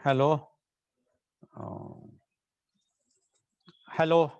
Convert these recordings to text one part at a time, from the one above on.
Hello. Oh. Hello.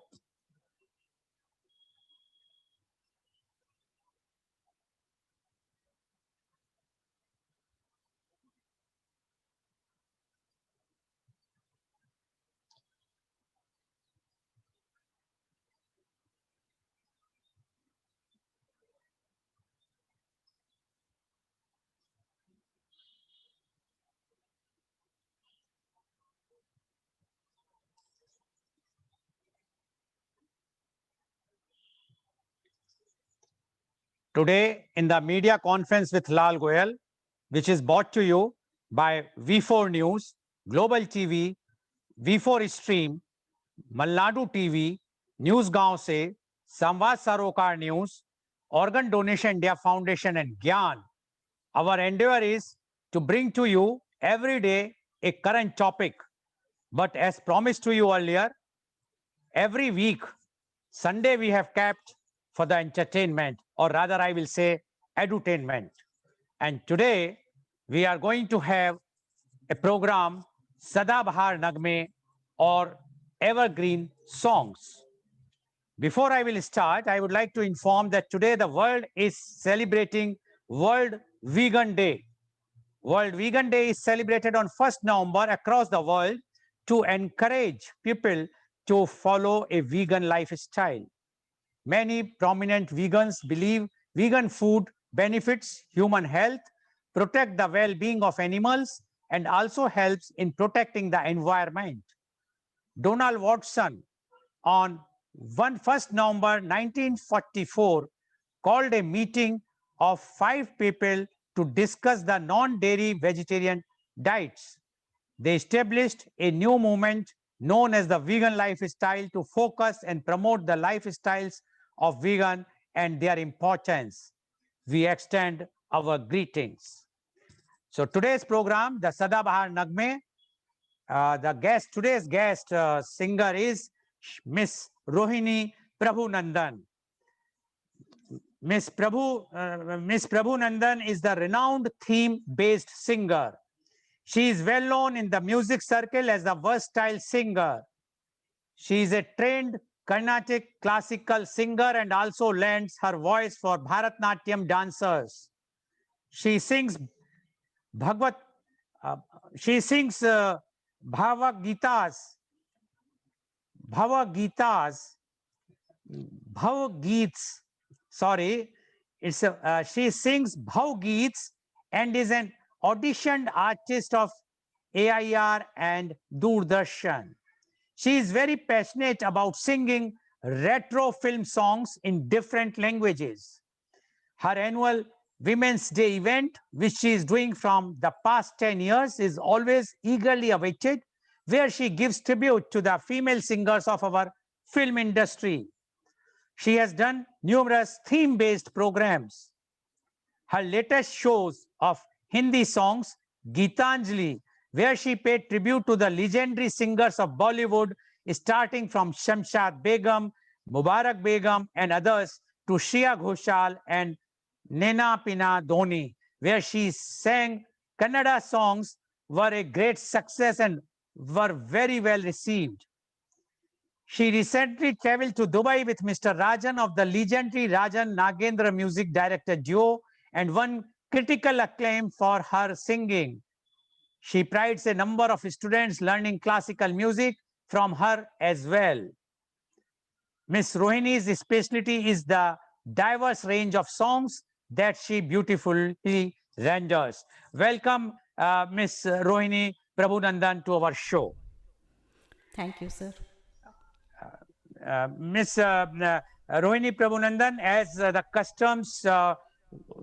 Today in the media conference with Lal Goyal, which is brought to you by V4 News, Global TV, V4 Stream, Malnadu TV, News Gaon Se, Samvad Sarokar News, Organ Donation India Foundation and Gyan. Our endeavor is to bring to you every day a current topic. But as promised to you earlier, every week, Sunday we have kept for the entertainment, or rather I will say edutainment. And today we are going to have a program Sada Bahar Nagme or Evergreen Songs. Before I will start, I would like to inform that today the world is celebrating World Vegan Day. World Vegan Day is celebrated on 1st November across the world to encourage people to follow a vegan lifestyle. Many prominent vegans believe vegan food benefits human health, protect the well-being of animals, and also helps in protecting the environment. Donald Watson on 1st November 1944 called a meeting of 5 people to discuss the non-dairy vegetarian diets. They established a new movement known as the vegan lifestyle to focus and promote the lifestyles of vegan and their importance. We extend our greetings. So today's program, the Sadabahar Nagme, today's guest singer is Miss Rohini Prabhu Miss Prabhu Nandan is the renowned theme-based singer. She is well known in the music circle as a versatile singer. She is a trained Carnatic classical singer and also lends her voice for Bharatnatyam dancers. She sings Bhagavad, uh, she sings Bhava Gitas, Bhava Gitas, Bhav Geets. Sorry, she sings Bhav Geets and is an auditioned artist of AIR and Doordarshan. She is very passionate about singing retro film songs in different languages. Her annual Women's Day event, which she is doing from the past 10 years, is always eagerly awaited, where she gives tribute to the female singers of our film industry. She has done numerous theme-based programs. Her latest shows of Hindi songs, Geetanjali, where she paid tribute to the legendary singers of Bollywood, starting from Shamshad Begum, Mubarak Begum, and others, to Shreya Ghoshal and Nena Pina Dhoni, where she sang Kannada songs, were a great success and were very well received. She recently traveled to Dubai with Mr. Rajan of the legendary Rajan Nagendra Music Director Duo and won critical acclaim for her singing. She prides a number of students learning classical music from her as well. Miss Rohini's specialty is the diverse range of songs that she beautifully renders. Welcome, Miss Rohini Prabhunandan, to our show. Thank you, sir. Miss Rohini Prabhunandan, as the customs,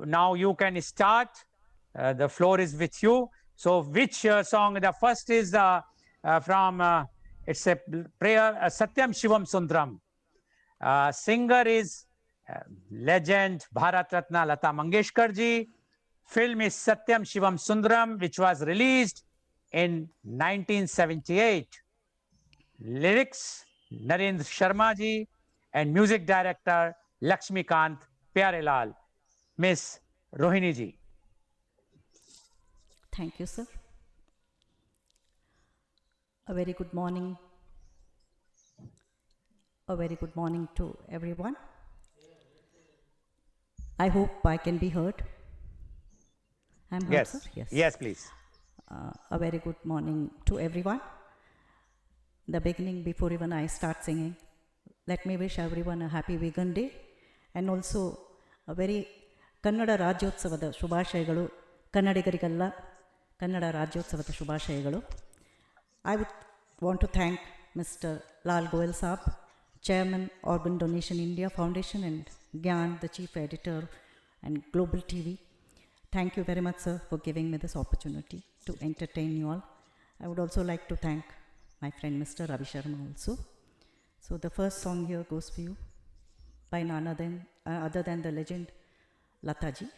now you can start. The floor is with you. So, which song? The first is from, it's a prayer, Satyam Shivam Sundram. Singer is legend Bharat Ratna Lata Mangeshkar ji. Film is Satyam Shivam Sundaram, which was released in 1978. Lyrics Narendra Sharma ji and music director Lakshmikant Pyarelal. Miss Rohini ji. Thank you, sir. A very good morning. A very good morning to everyone. I hope I can be heard. I'm heard, sir? Yes. Yes, please. A very good morning to everyone. The beginning, before even I start singing, let me wish everyone a happy Vegan Day and also a very Kannada ರಾಜ್ಯೋತ್ಸವದ ಶುಭಾಶಯಗಳು ಕನ್ನಡಿಗರಿಗೆಲ್ಲ ಕನ್ನಡ ರಾಜ್ಯೋತ್ಸವದ ಶುಭಾಶಯಗಳು. I would want to thank Mr. Lal Goyal Saab, Chairman, Organ Donation India Foundation, and Gyan, the Chief Editor and Global TV. Thank you very much, sir, for giving me this opportunity to entertain you all. I would also like to thank my friend Mr. Ravi Sharma also. So the first song here goes for you by none other than the legend Lataji.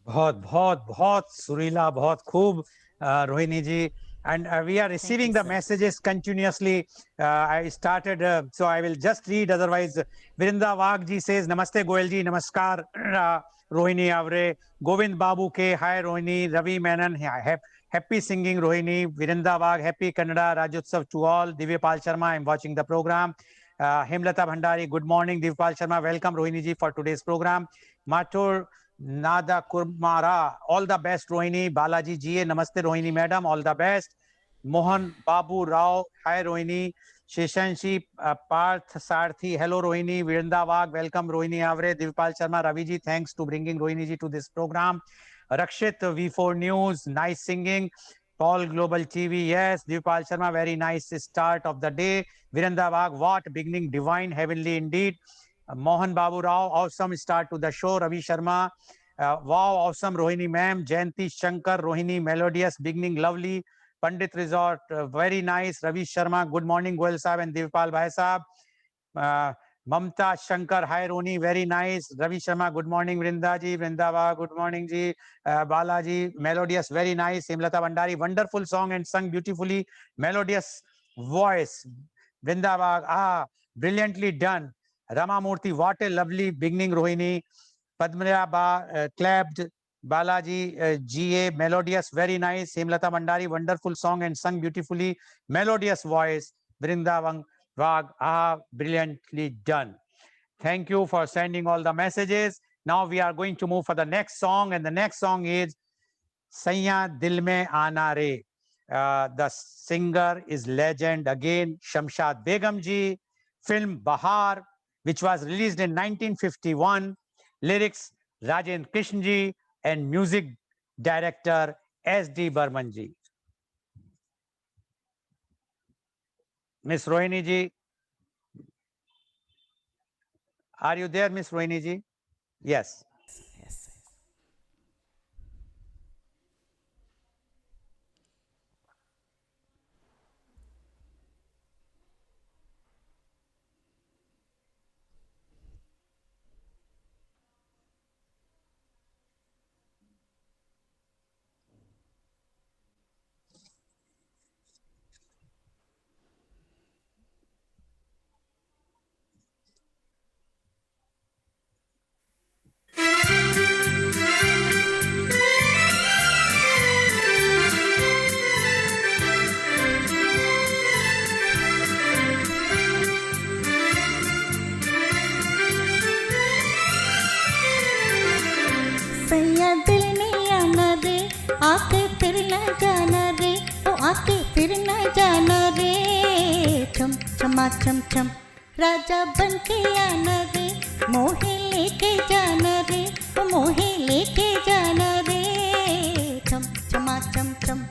बहुत बहुत बहुत सुरीला, बहुत खूब, रोहिणी जी. And we are receiving the sir. messages continuously. I started, so I will just read. Otherwise, Virinda Wagh ji says, Namaste Goyal ji, Namaskar Rohini Avre, Govind Babu K, hi Rohini, Ravi Menon, happy singing Rohini, Virinda Wagh, happy Kannada Rajyotsav to all. Divyapal Sharma, I'm watching the program. Hemlata Bhandari, good morning. Divyapal Sharma, welcome Rohini ji for today's program. Mathur Nada Kurmara, all the best Rohini. Balaji GA, Namaste Rohini Madam, all the best. Mohan Babu Rao, hi Rohini. Sheshanshi Parth Sarthi, hello Rohini. Virinda Wagh, welcome Rohini Avre. Divpal Sharma, Ravi ji, thanks to bringing Rohini ji to this program. Rakshit, V4 News, nice singing. Paul Global TV, yes. Divpal Sharma, very nice start of the day. Virinda Wagh, what beginning, divine, heavenly indeed. Mohan Babu Rao, awesome start to the show. Ravi Sharma, wow, awesome. Rohini ma'am, Jayanti Shankar, Rohini, melodious, beginning, lovely. Pandit Resort, very nice. Ravi Sharma, good morning, Goel Saab and Devpal Bhai Saab. Mamta Shankar, hi Rohini, very nice. Ravi Sharma, good morning. Vrinda ji, Vrindava, good morning ji. Balaji, melodious, very nice. Hemlata Bhandari, wonderful song and sung beautifully. Melodious voice. Vrindava, brilliantly done. Ramamurthy, what a lovely beginning, Rohini. Padmaya clapped. Balaji, GA, melodious, very nice. Hemlata Bhandari, wonderful song and sung beautifully. Melodious voice. Vrindavan Wagh, brilliantly done. Thank you for sending all the messages. Now we are going to move for the next song, and the next song is Saiya Dil Mein Aana Re. The singer is legend again, Shamshad Begum ji. Film Bahar, which was released in 1951. Lyrics Rajendra Krishna ji, and music director S.D. Burman ji. Miss Rohini ji, are you there, Miss Rohini ji? Yes. Yes. सैया दिल में आना रे, आके फिर न जाना रे, ओ आके फिर न जाना रे। छम छमा छम छम राजा बन के आना रे, मोहे लेके जाना रे, ओ मोहे लेके जाना रे। छम छमा छम छम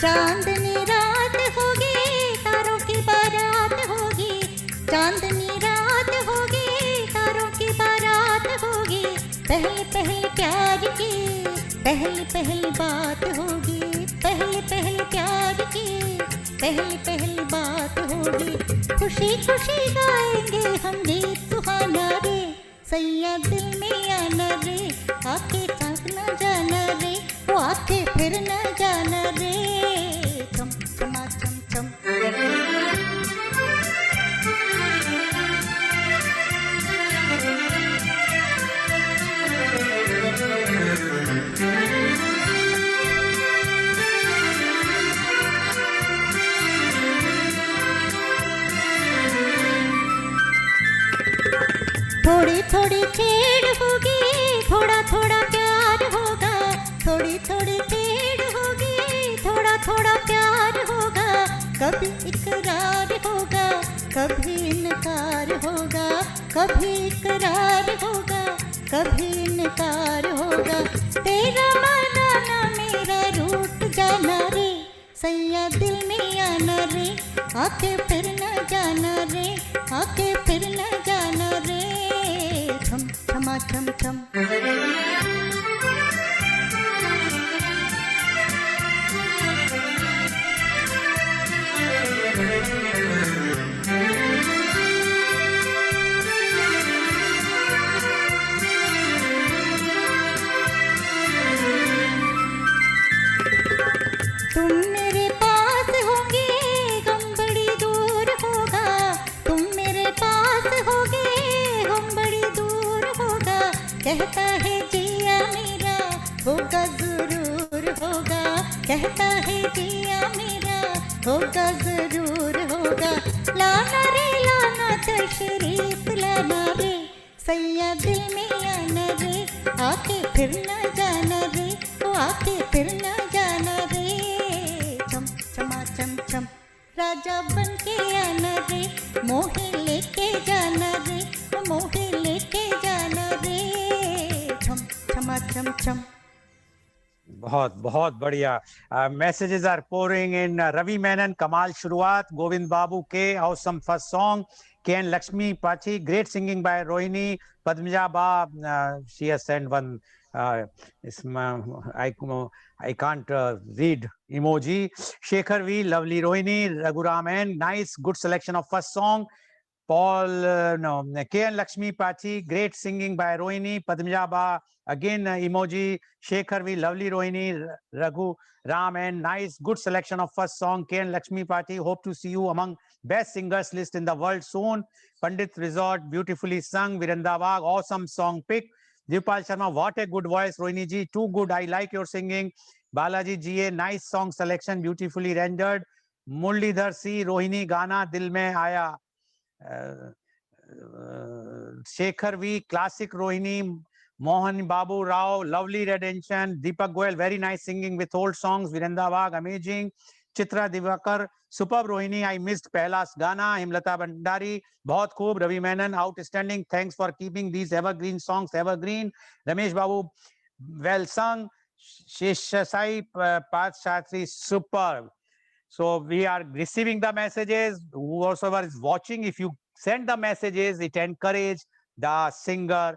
चांदनी रात होगी, तारों की बारात होगी। चांदनी रात होगी, तारों की बारात होगी। पहले पहले प्यार की पहली पहली बात होगी। पहले पहले प्यार की पहली पहली बात होगी। खुशी खुशी गाएंगे हम गीत सुहाना रे, सैया दिल में आना रे, आके साथ न जाना रे, वो आके फिर न जाना रे। छम छमा छम छम थोड़ी थोड़ी छेड़ होगी, थोड़ा थोड़ा प्यार होगा। थोड़ी थोड़ी छेड़ होगी, थोड़ा थोड़ा प्यार होगा। कभी इकरार होगा, कभी इनकार होगा। कभी इकरार होगा, कभी इनकार होगा। तेरा माना ना मेरा रूठ जाना रे, सैया दिल में आना रे, आके फिर न जाना रे, आके फिर न जाना रे। छम छम। तुम मेरे पास होगे गम बड़ी दूर होगा, तुम मेरे पास होगे गम बड़ी दूर होगा, कहता है जिया मेरा होगा जरूर होगा, कहता है जिया मेरा होगा जरूर होगा। लाना रे लाना तशरीफ लाना रे, सैया दिल में आना रे, आके फिर न जाना रे, ओ आके फिर न जाना रे। छम छमा छम छम। राजा बन के आना रे, मोहे लेके जाना रे, ओ मोहे लेके जाना रे। छम छमा छम छम। बहुत बहुत बढ़िया। Messages are pouring in. Ravi Menon, Kamal Shuruat, Govind Babu K, awesome first song. K.N. Lakshmi Pachi, great singing by Rohini. Padmija Ba, she has sent one, I can't read emoji. Shekhar V, lovely Rohini. Raghuram N, nice, good selection of first song. Paul, K.N. Lakshmi Pachi, great singing by Rohini. Padmija Ba, again emoji. Shekhar V, lovely Rohini. Raghu Ram N, nice, good selection of first song. K.N. Lakshmi Pachi, hope to see you among best singers list in the world soon. Pandit Resort, beautifully sung. Virendra Bagh, awesome song pick. Dipal Sharma, what a good voice. Rohini ji, too good. I like your singing. Balaji GA, nice song selection, beautifully rendered. Murlidhar C, Rohini Gana, Dil Mein Aaya. Shekhar V, classic Rohini. Mohan Babu Rao, lovely rendition. Deepak Goyal, very nice singing with old songs. Virendra Bagh, amazing. Chitra Divakar, superb Rohini, I missed Pehlas Gana. Himlata Bhandari, bahut khoob. Ravi Menon, outstanding. Thanks for keeping these evergreen songs evergreen. Ramesh Babu, well sung. Sheshasai Pathshatri, superb. So we are receiving the messages. Whoever is watching, if you send the messages, it encourages the singer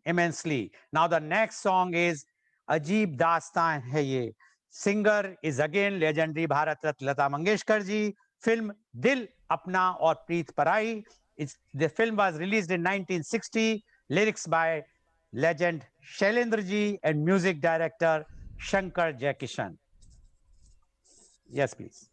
immensely. Now the next song is Ajeeb Dastan Hai Ye. Singer is again legendary Bharat Ratna Lata Mangeshkar ji. Film Dil Apna aur Preet Parai. The film was released in 1960. Lyrics by legend Shailendra ji and music director Shankar Jaikishan. Yes, please.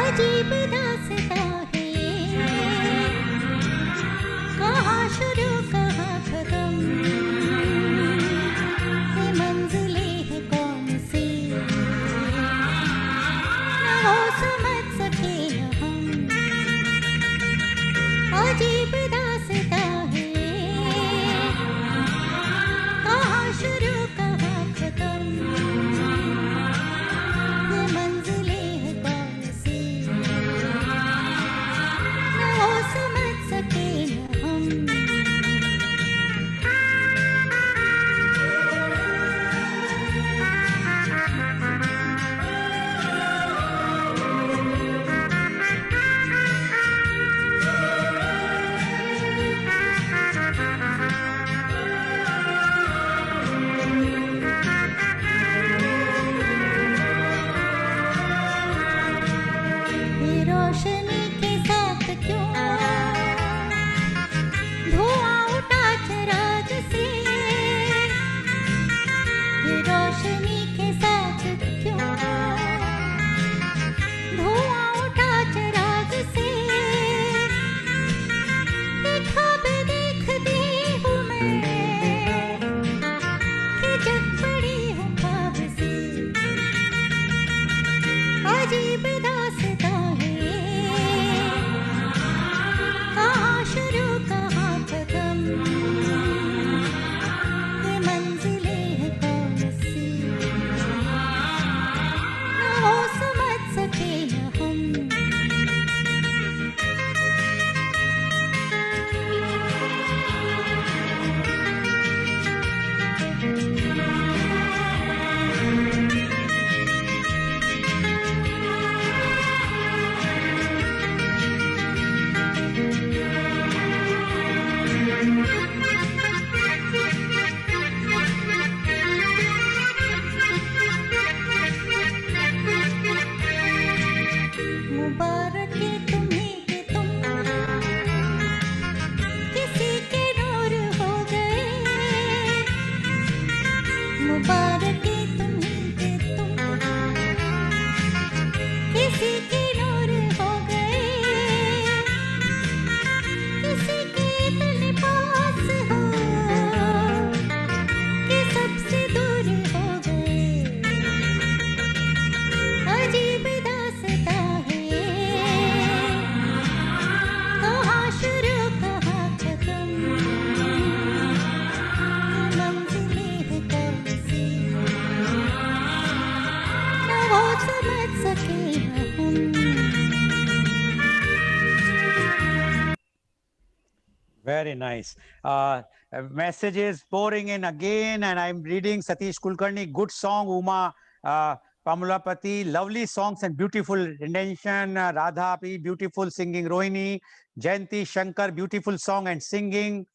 अजीब दास्तां है ये, कहाँ शुरू कहाँ खत्म, ये मंजिलें हैं कौन सी, न वो समझ सके न हम। अजीब दास्तां है ये, कहाँ शुरू कहाँ खत्म, ये मंजिलें हैं कौन सी, न वो समझ सके न हम। ये रोशनी के साथ क्यों धुआं उठा चिराग से, ये रोशनी के साथ क्यों धुआं उठा चिराग से, ये ख्वाब देखती हूँ मैं कि जग पड़ी हूँ ख्वाब से। अजीब दास समझ सके न हम। Very nice. Messages pouring in again, and I'm reading Satish Kulkarni. Good song, Uma Pamulapati. Lovely songs and beautiful rendition. Radha P, beautiful singing. Rohini, Jayanti Shankar, beautiful song and singing.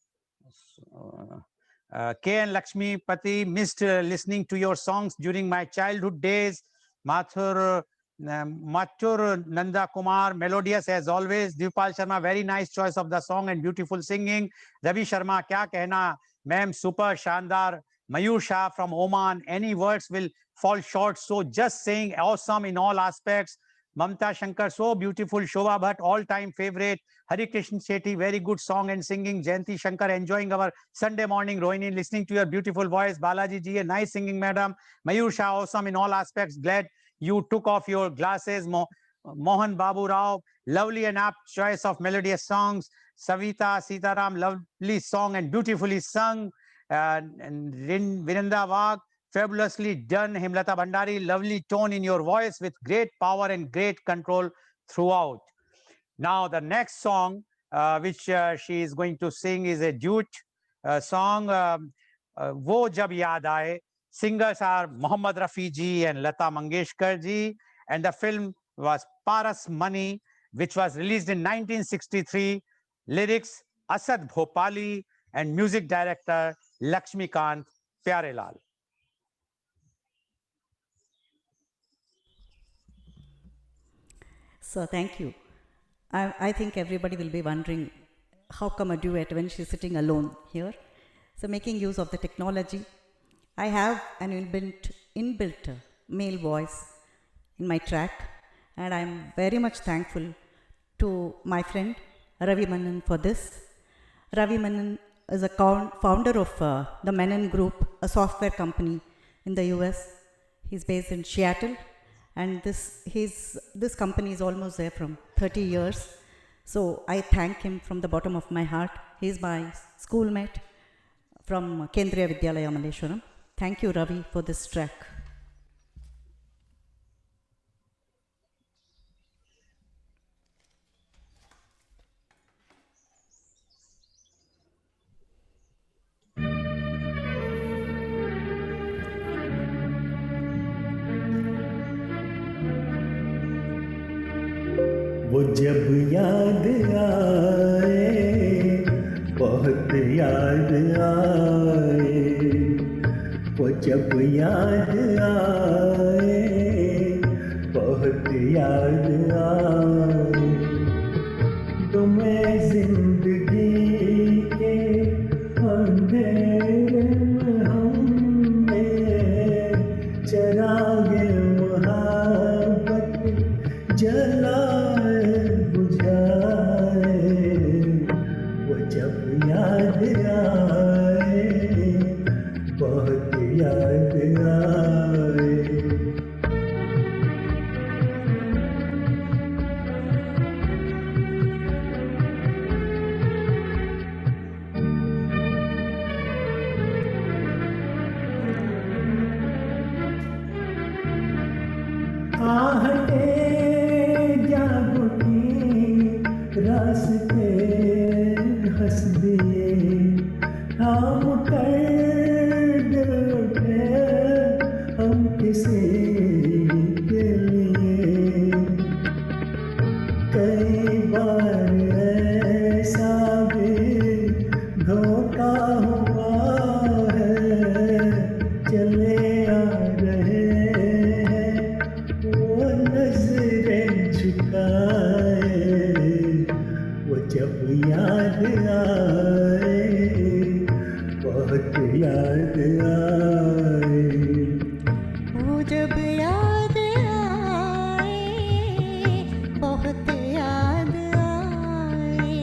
K.N. Lakshmi Pati, missed listening to your songs during my childhood days. Mathur Nanda Kumar, melodious as always. Dipal Sharma, very nice choice of the song and beautiful singing. Ravi Sharma, kya kehna, ma'am, super shandar. Mayur Shah from Oman, any words will fall short. So just saying awesome in all aspects. Mamta Shankar, so beautiful. Shobha Bhatt, all-time favorite. Hari Krishna Shetty, very good song and singing. Jayanti Shankar, enjoying our Sunday morning. Rohini, listening to your beautiful voice. Balaji ji, a nice singing, madam. Mayur Shah, awesome in all aspects. Glad you took off your glasses. Mohan Babu Rao, lovely and apt choice of melodious songs. Savita Sitaram, lovely song and beautifully sung. And Virinda Wag, fabulously done. Himlata Bhandari, lovely tone in your voice with great power and great control throughout. Now, the next song which she is going to sing is a duet song, Wo Jab Yaad Aaye. Singers are Mohammad Rafi ji and Lata Mangeshkar ji, and the film was Paras Money, which was released in 1963. Lyrics Asad Bhopali and music director Lakshmikant Pyarelal. So thank you. I think everybody will be wondering how come a duet when she's sitting alone here. So making use of the technology, I have an inbuilt male voice in my track, and I'm very much thankful to my friend Ravi Menon for this. Ravi Menon is a founder of the Menon Group, a software company in the US. He's based in Seattle, and this company is almost there from 30 years. So I thank him from the bottom of my heart. He's my schoolmate from Kendriya Vidyalaya Malleshwaram. Thank you, Ravi, for this track. वो जब याद आए, बहुत याद आए, वो जब याद आए, बहुत याद आए, तो मैं जिंदगी के अंधेरे में हमने चरागे मोहब्बत जलाए बुझाए, वो जब याद आए, बहुत याद आए। आहटे रास्ते हंस दिए, हम कर उठे हम किसी के लिए। कई बार ऐसा भी धोखा हुआ है, चले आ रहे हैं वो नजरें झुकाए, जब याद आए, बहुत याद आए। वो जब याद आए, बहुत याद आए,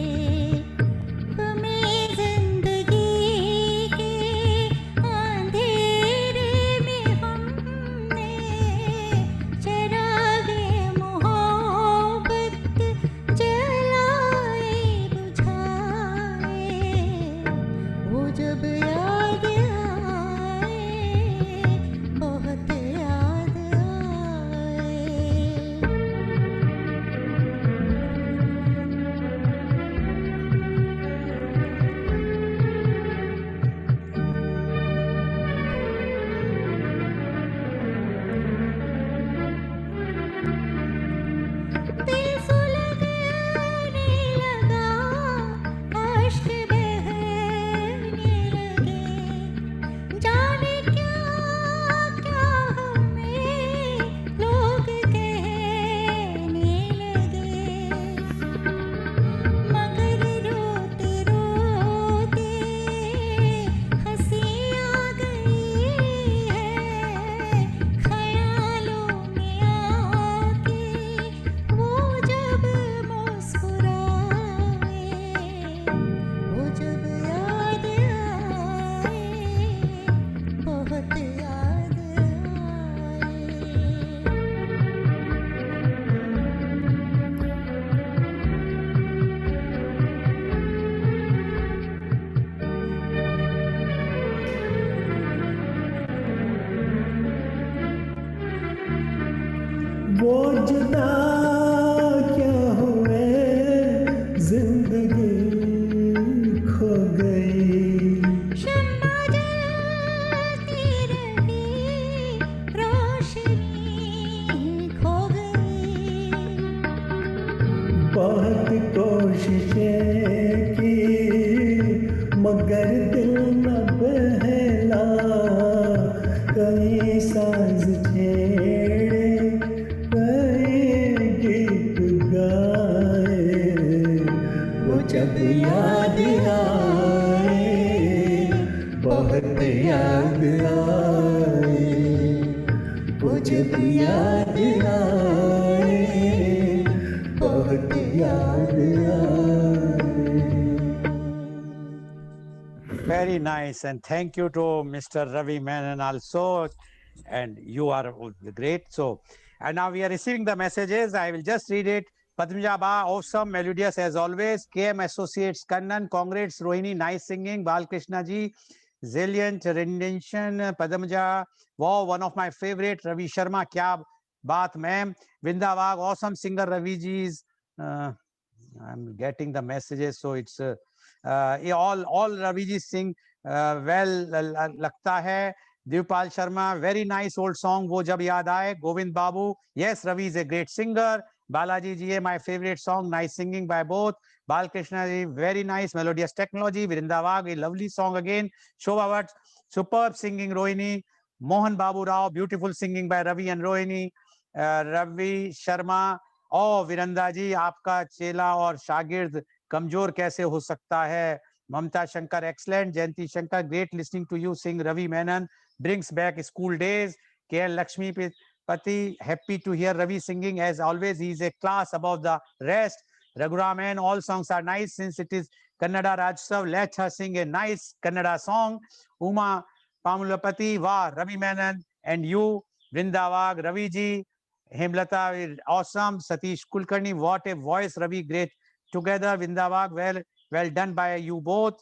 हमें जिंदगी के अंधेरे में हमने चरागे मोहब्बत जलाए बुझाए, वो जब याद आए, बहुत याद आए। वो जुदा क्या हुए, जिंदगी खो गई। शम्मा जलती रही, रोशनी खो गई। बहुत कोशिशें की मगर दिल न बहला, कई साज छेड़े कई गीत गाए, वो जब याद आए, बहुत याद आए, वो जब याद आए, बहुत याद आए। Very nice. And thank you to Mr. Ravi Menon also. And you are great. So, and now we are receiving the messages. I will just read it. Padmaja Ba, awesome, melodious as always. KM Associates, Kannan, congrats, Rohini, nice singing. Balkrishna ji, zilliant rendition. Padmaja, wow, one of my favorite. Ravi Sharma, kya baat, ma'am. Vindavag, awesome singer, Ravi ji's. I'm getting the messages, so it's all Ravi ji sing well लगता है. Devpal Sharma, very nice old song, wo jab yaad aaye. Govind Babu, yes, Ravi is a great singer. Balaji ji, my favorite song, nice singing by both. Balkrishna ji, very nice melodious technology. Vrindavag, a lovely song again. Shobha Bhatt, superb singing. Rohini, Mohan Babu Rao, beautiful singing by Ravi and Rohini. Ravi Sharma, ओ वीरंदा जी, आपका चेला और शागिर्द कमजोर कैसे हो सकता है. ममता Shankar, excellent. Jayanti Shankar, great listening to you sing. Ravi Menon brings back school days. KL Lakshmi Pati, happy to hear Ravi singing. As always, he is a class above the rest. Raghuram, all songs are nice. Since it is Kannada Rajyotsava, let her sing a nice Kannada song. Uma Pamulapati, wow, Ravi Menon and you, Vrindavag, Ravi ji, Hemlata, awesome. Satish Kulkarni, what a voice, Ravi, great. Together, Vindavag, well done by you both.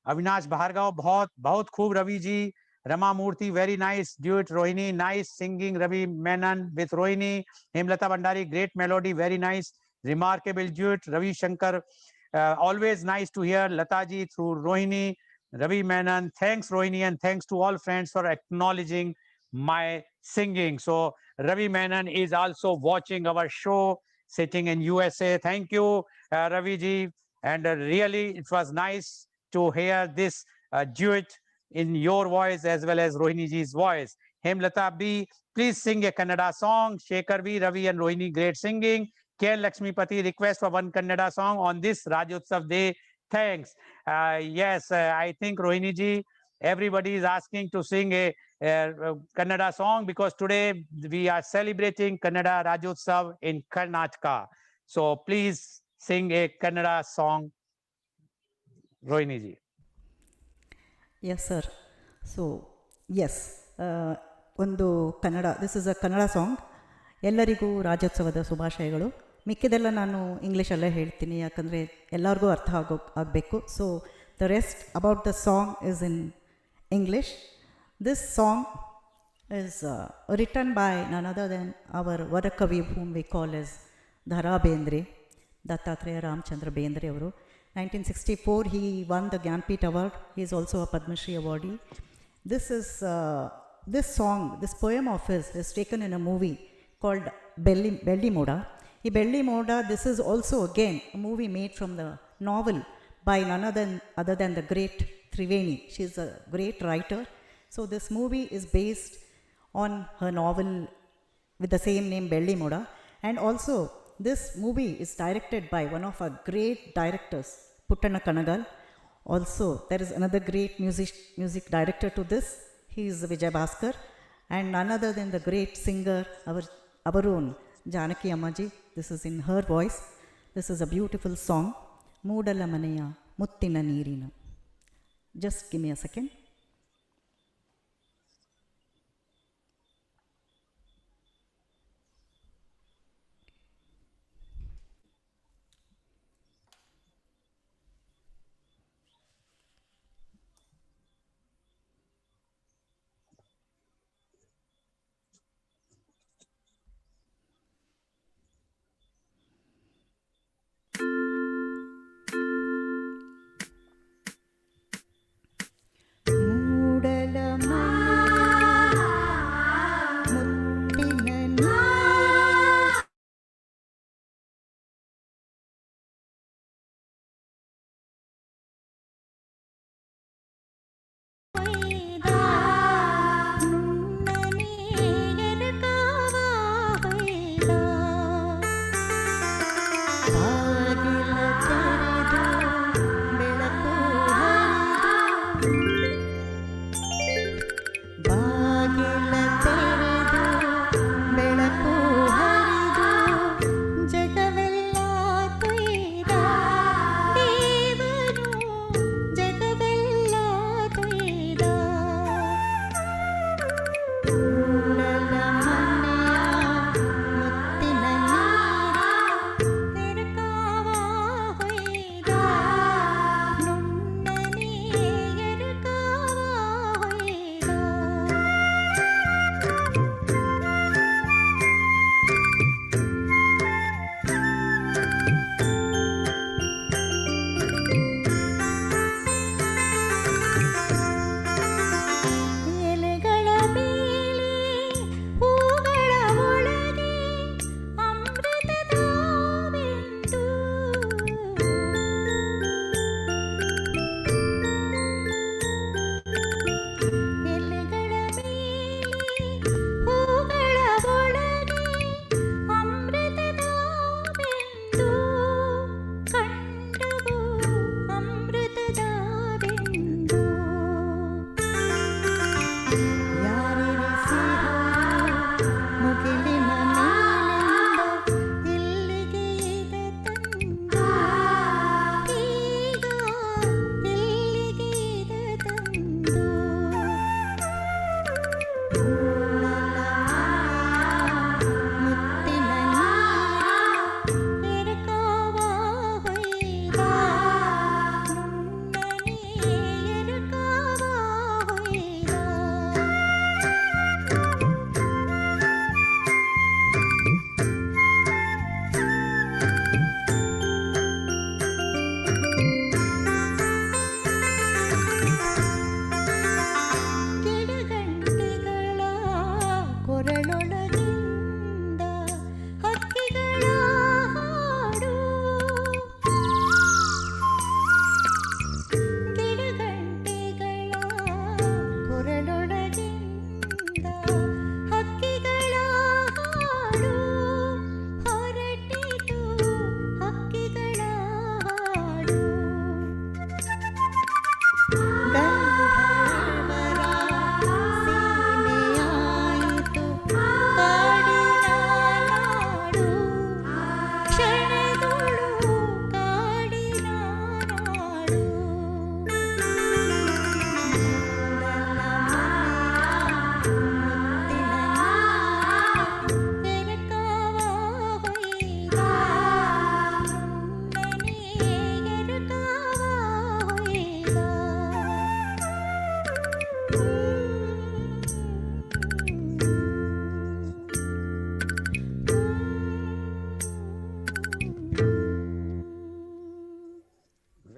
Avinash Bhargav, bahut khoob, Ravi ji. Rama Murthy, very nice duet. Rohini, nice singing. Ravi Menon with Rohini. Hemlata Bandari, great melody, very nice. Remarkable duet. Ravi Shankar, always nice to hear. Lata ji through Rohini. Ravi Menon, thanks Rohini, and thanks to all friends for acknowledging my singing. So Ravi Menon is also watching our show, sitting in USA. Thank you, Ravi ji. And really, it was nice to hear this duet in your voice as well as Rohini ji's voice. Hemlata B, please sing a Kannada song. Shekhar B, Ravi and Rohini, great singing. KL Lakshmipati, request for one Kannada song on this Rajyotsav day. Thanks. Yes, I think Rohini ji, everybody is asking to sing a Kannada song because today we are celebrating Kannada Rajyotsav in Karnataka. So please sing a Kannada song, Rohini ji. Yes, sir. So, yes, ಒಂದು Kannada, this is a Kannada song. ಎಲ್ಲರಿಗೂ ರಾಜ್ಯೋತ್ಸವದ ಶುಭಾಶಯಗಳು. ಮಿಕ್ಕಿದೆಲ್ಲ ನಾನು ಇಂಗ್ಲೀಷಲ್ಲೇ ಹೇಳ್ತೀನಿ, ಯಾಕಂದರೆ ಎಲ್ಲರಿಗೂ ಅರ್ಥ ಆಗಬೇಕು. So the rest about the song is in English. This song is written by none other than our ವರಕವಿ whom we call as Dara Bendre, Dattatreya Ramachandra Bendre ಅವರು. 1964 he won the Gyanpith Award. He is also a Padma Shri awardee. This song, this poem of his is taken in a movie called Belli Moda. In Belli Moda, this is also again a movie made from the novel by none other than the great Triveni. She is a great writer. So this movie is based on her novel with the same name, Belli Moda. And also this movie is directed by one of our great directors, Puttanna Kanagal. Also, there is another great music director to this. He is Vijay Bhaskar. And none other than the great singer, our own Janaki Ammaji. This is in her voice. This is a beautiful song. Moodala Maneya Muttina Neerina. Just give me a second.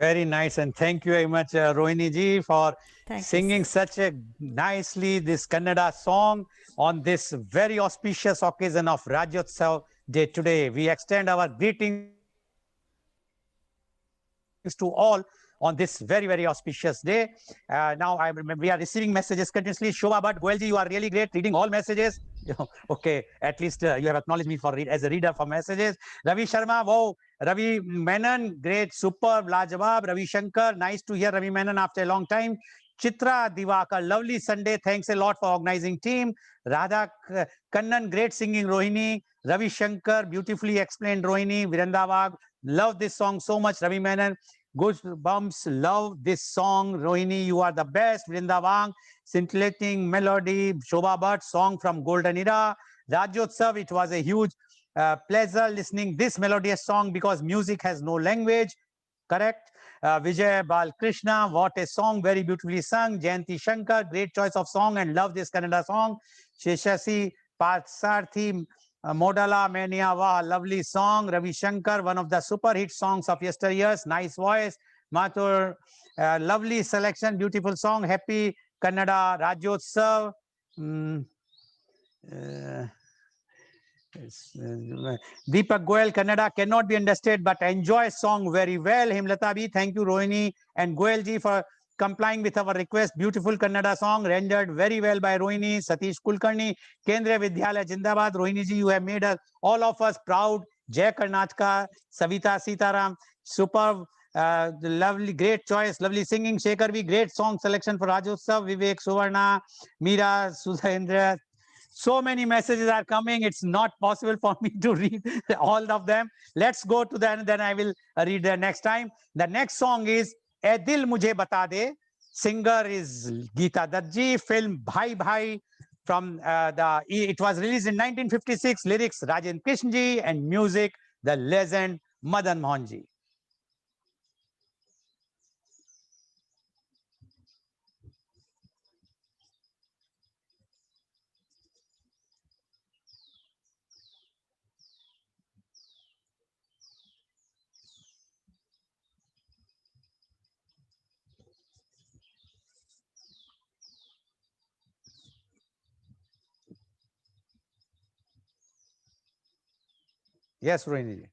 Very nice, and thank you very much, Rohini ji, for Thank you, singing such a nicely this Kannada song on this very auspicious occasion of Rajyotsav Day today. We extend our greetings to all on this very, very auspicious day. Now we are receiving messages continuously. Shobha Bhatt, Goelji, you are really great reading all messages. Okay, at least you have acknowledged me for as a reader for messages. Ravi Sharma, wow. Ravi Menon, great, superb, Lajawab. Ravi Shankar, nice to hear Ravi Menon after a long time. Chitra Divakar, lovely Sunday. Thanks a lot for organizing team. Radha Kannan, great singing Rohini. Ravi Shankar, beautifully explained Rohini. Virendavag, love this song so much. Ravi Menon, goosebumps, love this song. Rohini, you are the best. Virendavang, scintillating melody. Shobha Bhatt, song from Golden Era. Rajyotsav, it was a huge pleasure listening this melodious song because music has no language. Correct. Vijay Balkrishna, what a song, very beautifully sung. Jayanti Shankar, great choice of song and love this Kannada song. Sheshasi Parsarthi, Modala Mania, wow, lovely song. Ravi Shankar, one of the super hit songs of yesteryears, nice voice. Mathur, lovely selection, beautiful song. Happy Kannada Rajyotsav. Deepak Goel, Kannada cannot be understood, but enjoy song very well. Himlata B, thank you, Rohini and Goel ji for complying with our request. Beautiful Kannada song rendered very well by Rohini, Satish Kulkarni, Kendriya Vidyalaya Jindabad. Rohini ji, you have made us, all of us proud. Jai Karnataka, Savita Sitaram, superb, lovely, great choice, lovely singing. Shekhar V, great song selection for Rajotsav. Vivek, Suvarna, Meera, Sudhendra. So many messages are coming. It's not possible for me to read all of them. Let's go to them, then I will read the next time. The next song is "Ae Dil Mujhe Bata De." Singer is Geeta Dutt ji. Film Bhai Bhai from it was released in 1956. Lyrics Rajendra Krishna ji, and music the legend Madan Mohan ji. Yes, Rohini ji.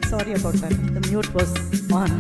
Sorry about that. The mute was on.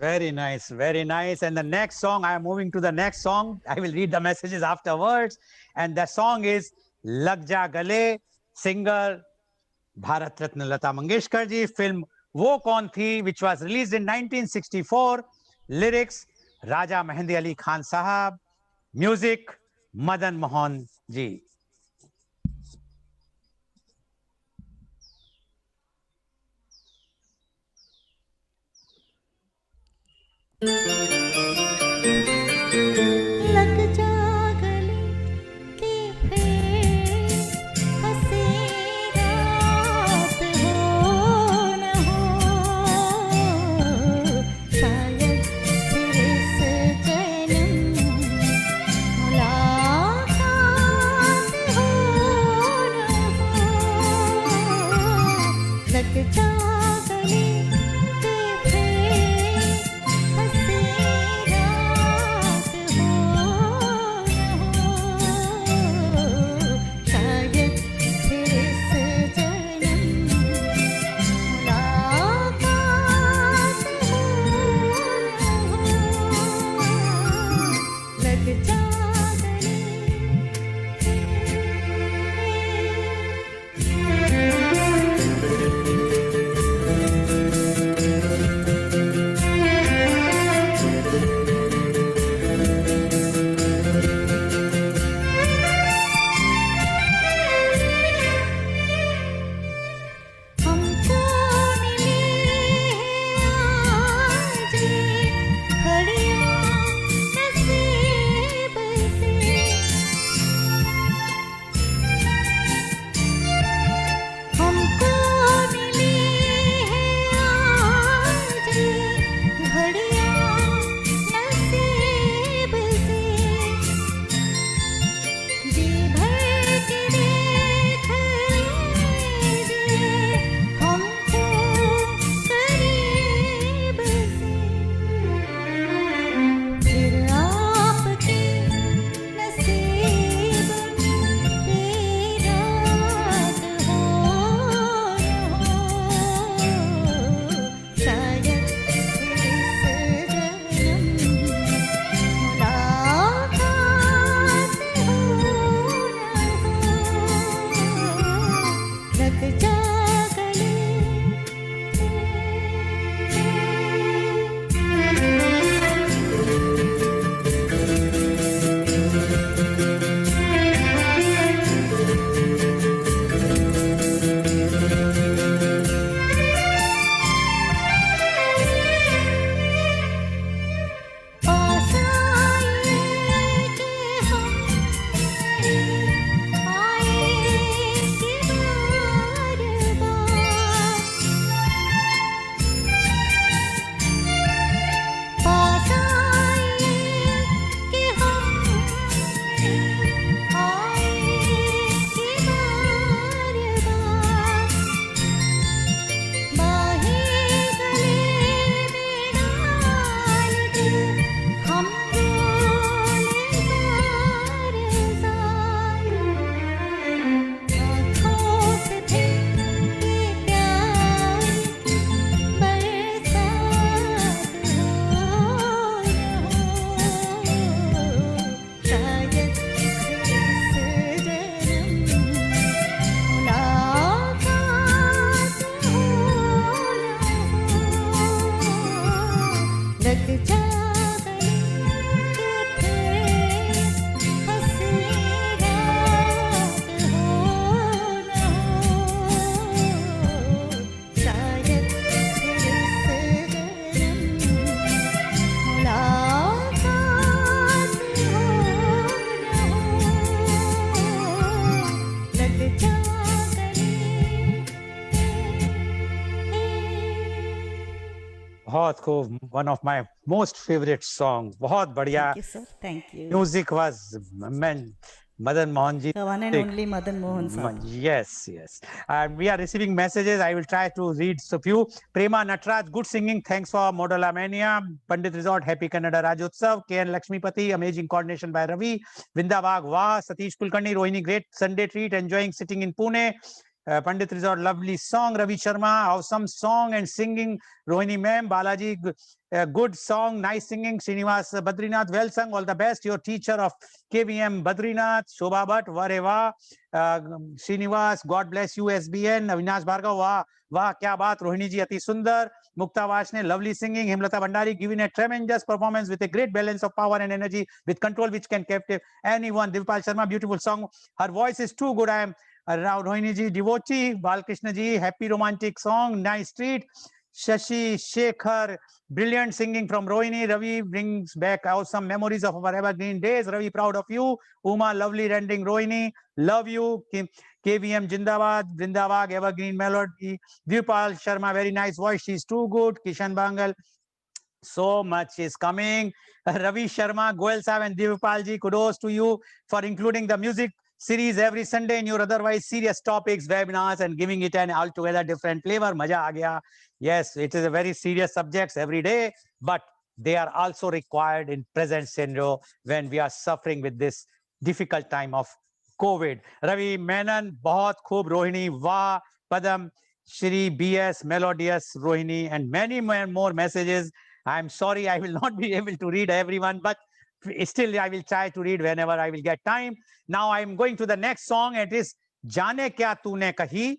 Very nice, very nice. And the next song, I am moving to the next song. I will read the messages afterwards. And the song is Lag Ja Gale, singer Bharat Ratna Lata Mangeshkar ji. Film Wo Kaun Thi, which was released in 1964. Lyrics Raja Mehendi Ali Khan Sahab. Music Madan Mohan ji. लग जा गले कि फिर हंसी रात बहुत खूब, one of my most favorite songs. बहुत बढ़िया. Thank you, sir. Thank you. Music was Madan Mohan ji. The one and only Madan Mohan sir. Yes, yes. We are receiving messages. I will try to read a few. Prema Natraj, good singing. Thanks for Modala Mania. Pandit Resort, Happy Kannada Rajotsav. KN Lakshmipati, amazing coordination by Ravi. Vindavag, wow. Satish Kulkarni, Rohini, great Sunday treat. Enjoying sitting in Pune. Pandit Resort, lovely song. Ravi Sharma, awesome song and singing. Rohini ma'am, Balaji, good song, nice singing. Srinivas Badrinath, well sung. All the best. Your teacher of KVM Badrinath, Shobha Bhatt, Vareva, Srinivas, God bless you, SBN. Avinash Bhargav, wah, wah, kya baat. Rohini ji, ati sundar. Mukta Vashne, lovely singing. Himlata Bhandari, giving a tremendous performance with a great balance of power and energy, with control which can captive anyone. Divpal Sharma, beautiful song. Her voice is too good. I am Rohini ji, devotee. Balkrishna ji, happy romantic song, nice treat. Shashi Shekhar, brilliant singing from Rohini. Ravi brings back awesome memories of our evergreen days. Ravi, proud of you. Uma, lovely rendering Rohini. Love you. KVM Jindabad, Vrindavag, evergreen melody. Dipal Sharma, very nice voice. She's too good. Kishan Bangal, so much is coming. Ravi Sharma, Goel Saab and Divpal ji, kudos to you for including the music series every Sunday in your otherwise serious topics, webinars, and giving it an altogether different flavor. Maja aa gaya. Yes, it is a very serious subjects every day, but they are also required in present scenario when we are suffering with this difficult time of COVID. Ravi Menon, bahut khoob Rohini, Wah, Padam, Shri BS, Melodious Rohini, and many more messages. I'm sorry I will not be able to read everyone, but still I will try to read whenever I will get time. Now I'm going to the next song. It is Jaane Kya Tune Kahi.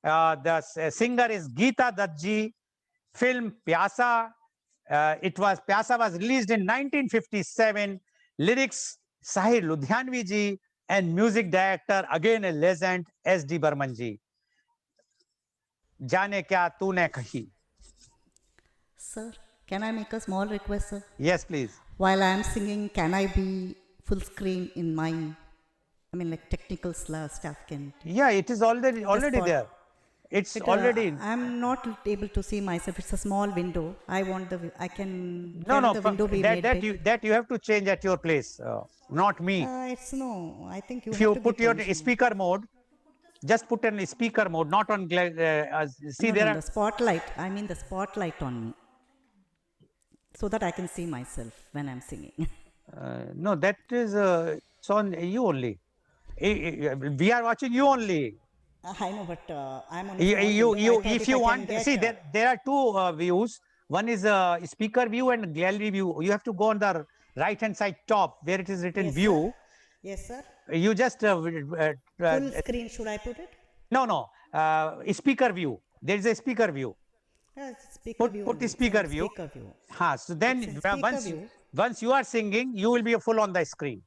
The singer is Geeta Dutt ji. Film Pyasa. Pyasa was released in 1957. Lyrics Sahir Ludhianvi ji, and music director again a legend S.D. Burman ji. Jaane Kya Tune Kahi. Sir, can I make a small request, sir? Yes, please. While I am singing, can I be full screen in mine? I mean, like technical stuff can. Yeah, it is already for- there. It's But, already. I'm not able to see myself. It's a small window. I want I can. No, can no, the window be made big? that you have to change at your place, not me. It's no. I think you. If have you to put give your permission. speaker mode, just put in speaker mode, not on. See, No, there no, are. the spotlight. I mean the spotlight on me, so that I can see myself when I'm singing. No, that is it's on you only. We are watching you only. I know, but I'm on. a You, small window. I thought if you I want, can see, get, there are two views. One is speaker view and gallery view. You have to go on the right hand side top where it is written Yes, view. Yes, sir. You just Full screen. Should I put it? no, speaker view. There is a speaker view. Speaker Put view. the only. It's speaker on view. Speaker view. So then It's in speaker view. once you are singing, you will be full on the screen.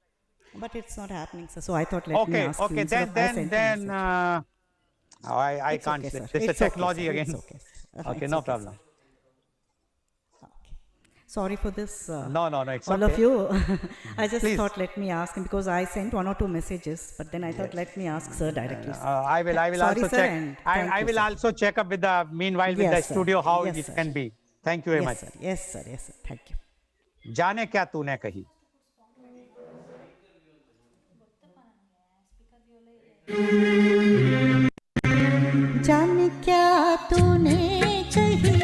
But it's not happening, sir. So I thought let me ask you. Okay, instead of I sent you then message. I It's can't. okay, sir. This is It's okay, technology sir. again. It's okay. Okay, It's no okay, problem. sir. Okay. Sorry for this. No, it's all okay. of you. I just Please. thought let me ask him because I sent one or two messages, but then I thought let me ask sir directly. I will Sorry, also sir, check. and I thank you, will sir. also check up with the meanwhile with Yes, the sir. studio how Yes, it sir. can be. Thank you very Yes, much. sir. Yes, sir. Yes, sir. Thank you. जाने क्या तूने कही. जाने क्या तूने कही,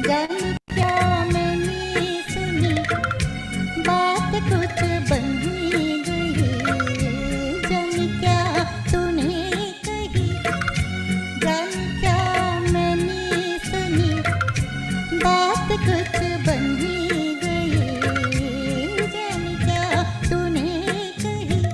जाने क्या मैंने सुनी, बात कुछ बन ही गई। जाने क्या तूने कही, जाने क्या मैंने सुनी, बात कुछ बन ही गई। जाने क्या तूने कही।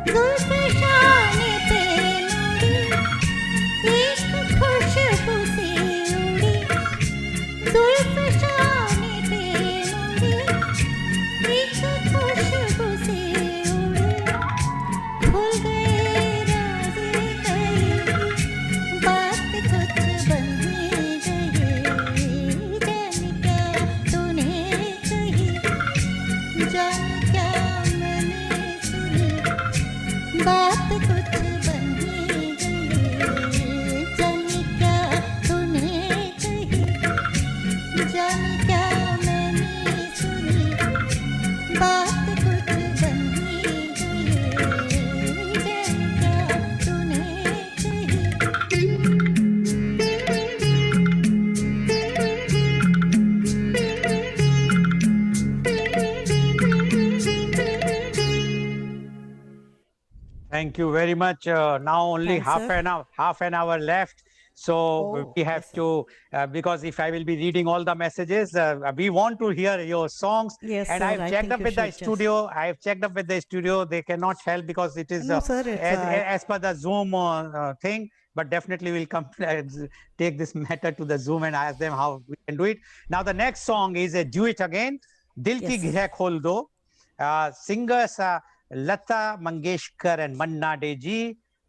जुल्फ शाने पे मुड़ी, एक खुशबू सी उड़ी, जुल्फ शाने पे मुड़ी, एक खुशबू सी उड़ी, खुल गए राज़ कई, बात कुछ बन ही गई, जाने क्या तूने कही, जाने क्या मैंने सुनी, बात कुछ बन ही गई, जाने क्या तूने कही, जाने क्या मैंने सुनी, बात कुछ बन ही गई, जाने क्या तूने Thank you very much. Now only Thanks, half sir. an hour left. So Oh, we have yes, sir. to, because if I will be reading all the messages, we want to hear your songs. Yes, And sir, I've I checked think up you with the should just- studio. I've checked up with the studio. They cannot help because it is No, sir, it's, as per the Zoom thing. But definitely we'll come take this matter to the Zoom and ask them how we can do it. Now the next song is a Do It Again. Dil Ki Yes. Ghirek Khol Do. Singers Lata Mangeshkar and Manna De Ji.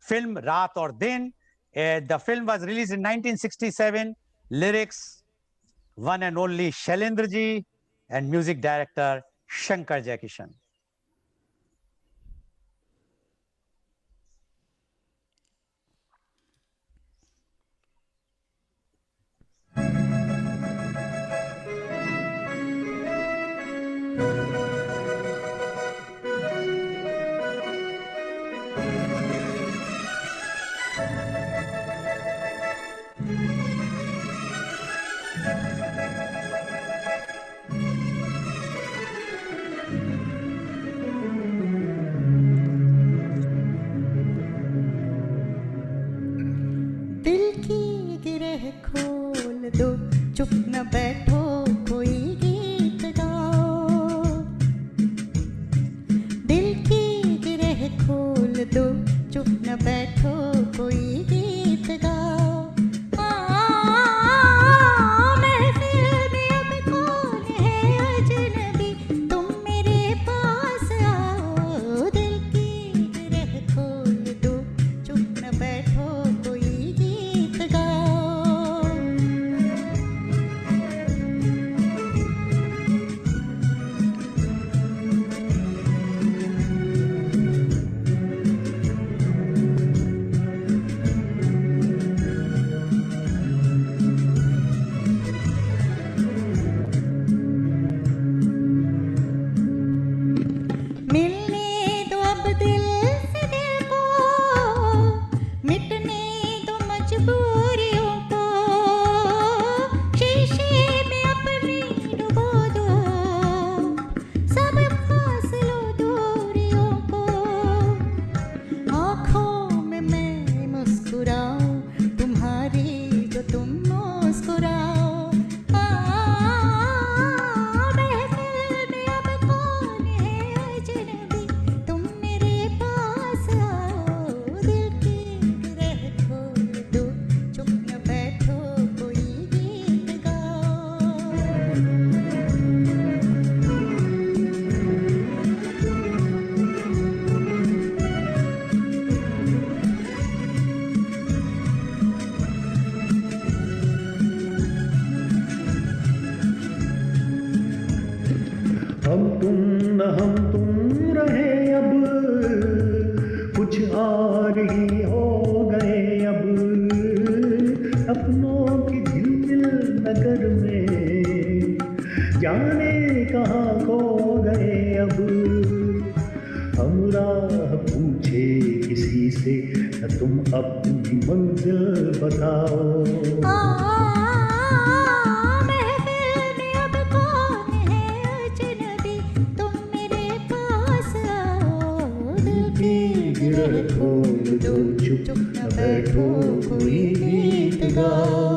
Film Raat Aur Din. The film was released in 1967. Lyrics, one and only Shailendra Ji, and music director Shankar Jaikishan. दिल की गिरह खोल दो, चुप न बैठो, कोई गीत गाओ। दिल की गिरह खोल दो, चुप न बैठो, कोई गीत गाओ। महफिल में अब कौन है अजनबी, तुम मेरे पास आओ। दिल की गिरह खोल दो, चुप न बैठो, कोई गीत गाओ। मिलने दो अब दिल से दिल को, मिटने दो मजबूरियों को, शीशे में अपनी डुबो दो, सब फासलों दूरियों को। आँखों में मैं मुस्कुराऊं, तुम्हारी जो तुम मुस्कुराओ। महफिल में अब कौन है अजनबी, तुम मेरे पास आओ। दिल की गिरह खोल दो, चुप न बैठो, कोई गीत गाओ। हम तुम रहे अब, कुछ और ही हो गए अब। अपनों की झिलमिल नगर में जाने कहाँ खो गए अब। हम राह पूछे किसी से, न तुम अपनी मंजिल बताओ। महफिल में अब कौन है अजनबी, तुम मेरे पास आओ। दिल की गिरह खोल दो, चुप न बैठो, कोई गीत गाओ।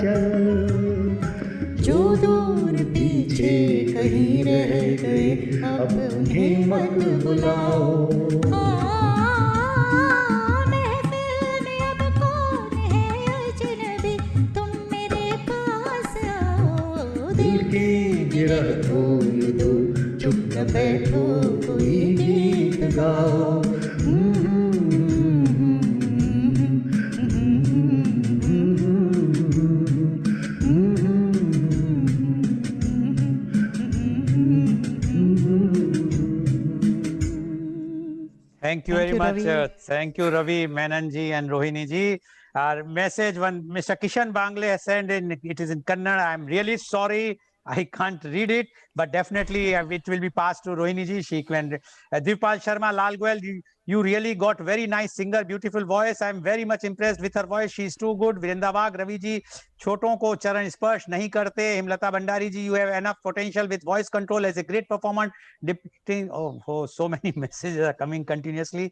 चल, जो दूर पीछे कहीं रह गए अब उन्हें मत बुलाओ। महफिल में अब कौन है अजनबी, तुम मेरे पास आओ। दिल की गिरह खोल दो, चुप न बैठो कोई गीत गाओ। Thank you Thank very you, much. Ravi. Thank you, Ravi, Menon ji, and Rohini ji. Our message, one Mr. Kishan Bangle has sent in. It is in Kannada. I am really sorry. I can't read it, but definitely it will be passed to Rohini ji. She can. Dipal Sharma, Lal Goyal, you really got very nice singer, beautiful voice. I am very much impressed with her voice. She is too good. Vrindavag, Ravi ji, छोटों को चरण स्पर्श नहीं करते. Himlata Bhandari ji, you have enough potential with voice control as a great performer. Depicting, oh, so many messages are coming continuously.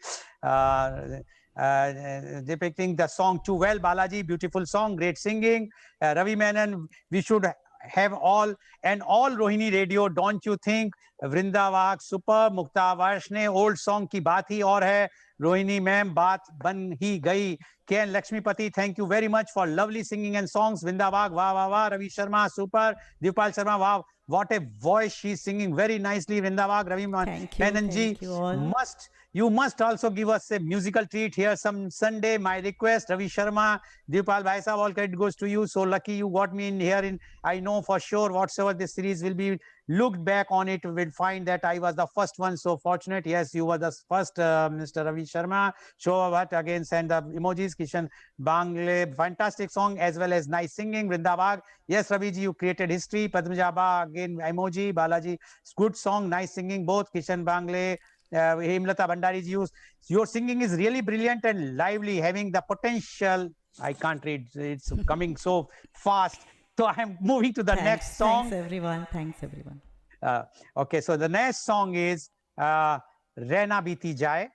Depicting the song too well. Balaji, beautiful song, great singing. Ravi Menon, we should have all and all Rohini radio, don't you think? वृंदावाग super, Mukta Varsh ने old song की बात ही और है. Rohini ma'am बात बन ही गई. K Lakshmipati, thank you very much for lovely singing and songs. वृंदावाग वाह वाह वाह. रवि शर्मा सुपर. दीपाल शर्मा वाह, what a voice, she's singing very nicely. Vrindavag, Ravi Menon ji, Thank you all. you must also give us a musical treat here some Sunday. My request, Ravi Sharma, Dipal Bhai Sahab, all credit goes to you. So lucky you got me in here. I know for sure whatsoever this series will be, looked back on it, will find that I was the first one. So fortunate. Yes, you were the first, Mr. Ravi Sharma. Shobha Bhatt again send the emojis. Kishan Bangle, fantastic song as well as nice singing. Vrindavag, yes, Ravi ji, you created history. Padmajaba again emoji. Balaji, good song, nice singing both. Kishan Bangle, Hemlata Bhandari ji, your singing is really brilliant and lively, having the potential. I can't read, it's coming so fast. So I am moving to the next song. Thanks, everyone. Thanks, everyone. Okay, so the next song is Rehna Biti Jaye.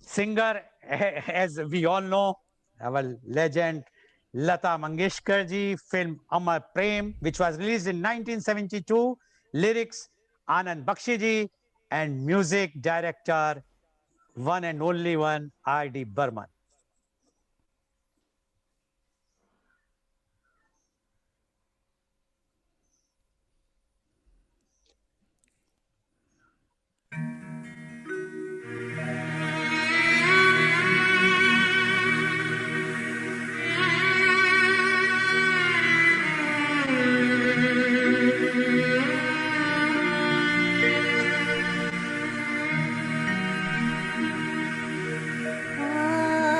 Singer, as we all know, our legend Lata Mangeshkar ji. Film Amar Prem, which was released in 1972. Lyrics Anand Bakshi ji, and music director one and only one R.D. Burman. Uh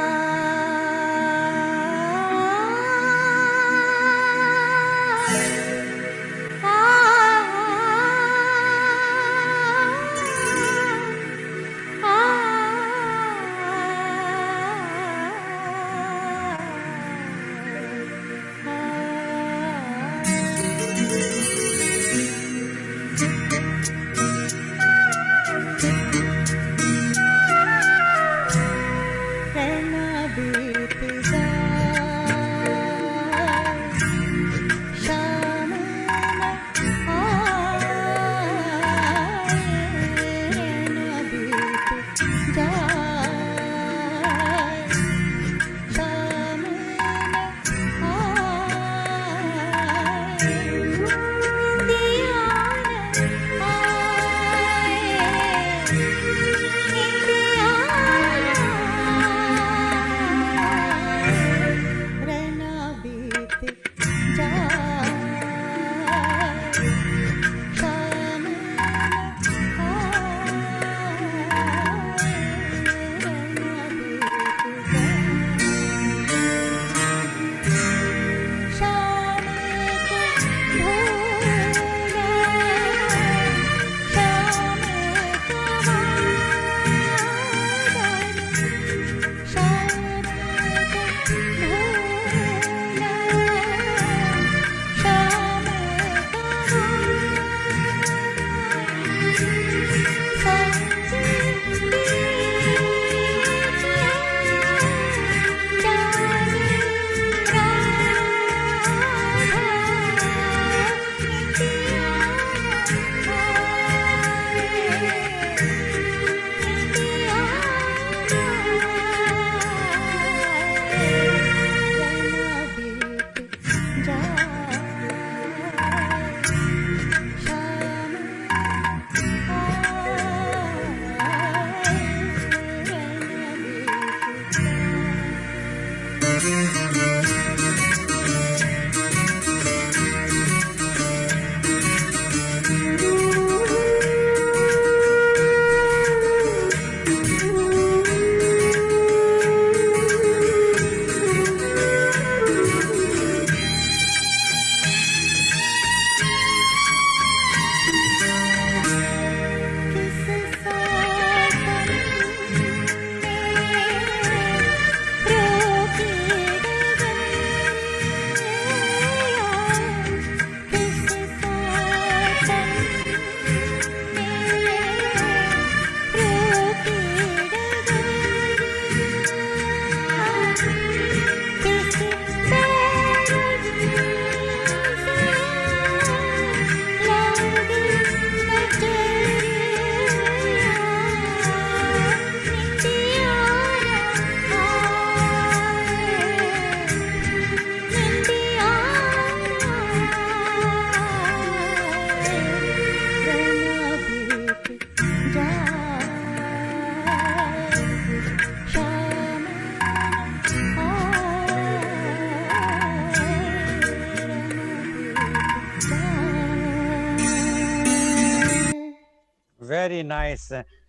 very nice.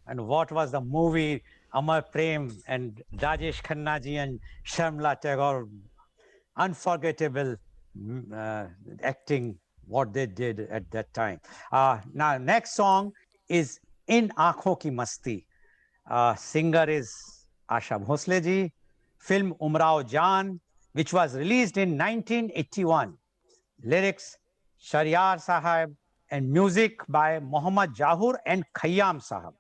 And what was the movie? Amar Prem and Rajesh Khanna ji and Sharmila Tagore. Unforgettable acting, what they did at that time. Now, next song is In Aankhon Ki Masti. Singer is Asha Bhosle ji. Film Umrao Jaan, which was released in 1981. Lyrics Sharyar Sahab and music by Muhammad Jahur and Khayyam Sahab.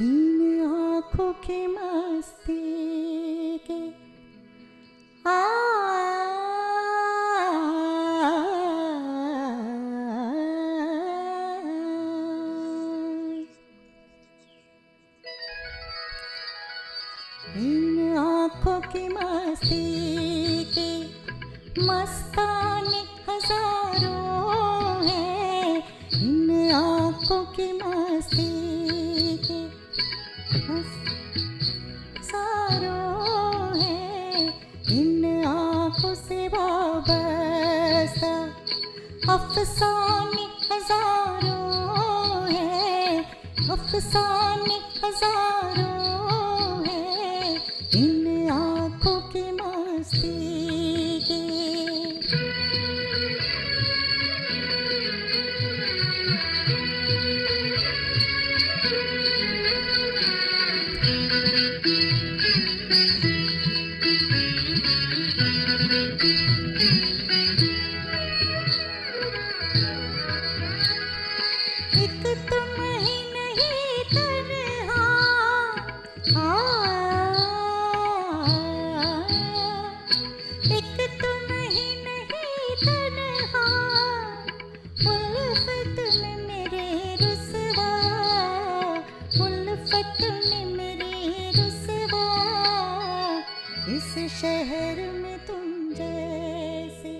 इन आँखों की मस्ती के इन आँखों की मस्ती के मस्ताने हजारों हैं। इन आँखों की मस्ती के हजारों हैं। इन आँखों से वाबस्ता अफसाने हजारों हैं। अफसाने हजारों हैं। इन आँखों की मस्ती के। एक तुम ही नहीं तन्हा एक तुम ही नहीं तन्हा उल्फत में मेरे रुसवा उल्फत में मेरे रुसवा इस शहर में तुम जैसे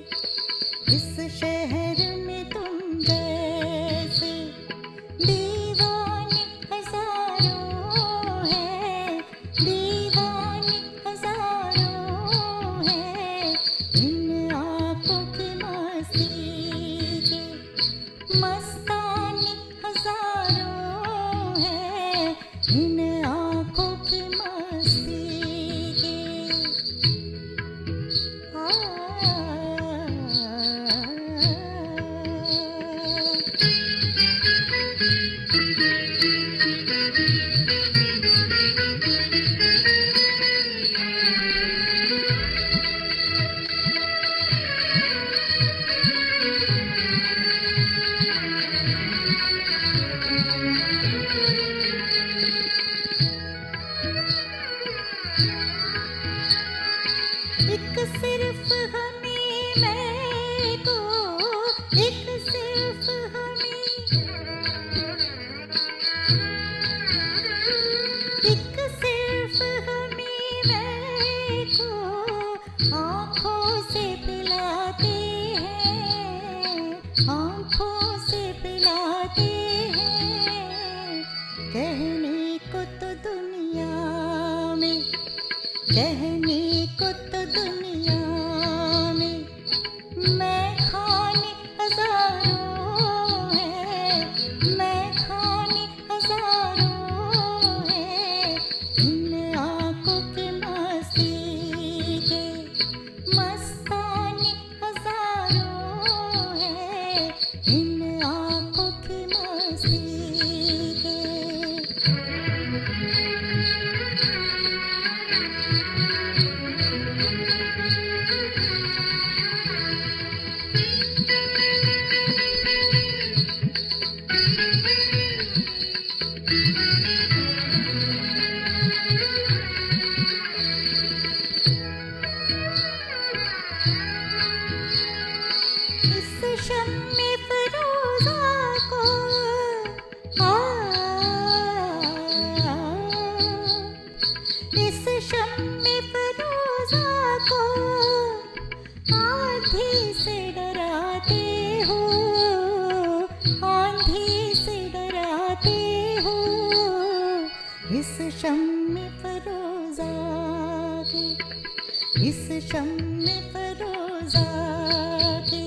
इस शहर में तुम जैसे दीवाने हजारों हैं। दीवाने हजारों हैं। इन आँखों की मस्ती के मस्ताने हजारों हैं। इन आँखों की मस्ती के। एक सिर्फ हमें मैं को एक सिर्फ हमें एक सिर्फ हमें मैं को आँखों से पिलाते हैं। आँखों से पिलाते हैं। कहने को तो दुनिया में कहने को तो दुनिया में मैं खाने हजारों हैं। मैं खाने हजारों हैं। इन आँखों की मस्ती के मस्ताने हजारों हैं। इन आँखों की मस्ती के। इस शम्मे फरोजा को आंधी से डराते हो, आंधी से डराते हो। इस शम्मे फरोजा के, इस शम्मे फरोजा के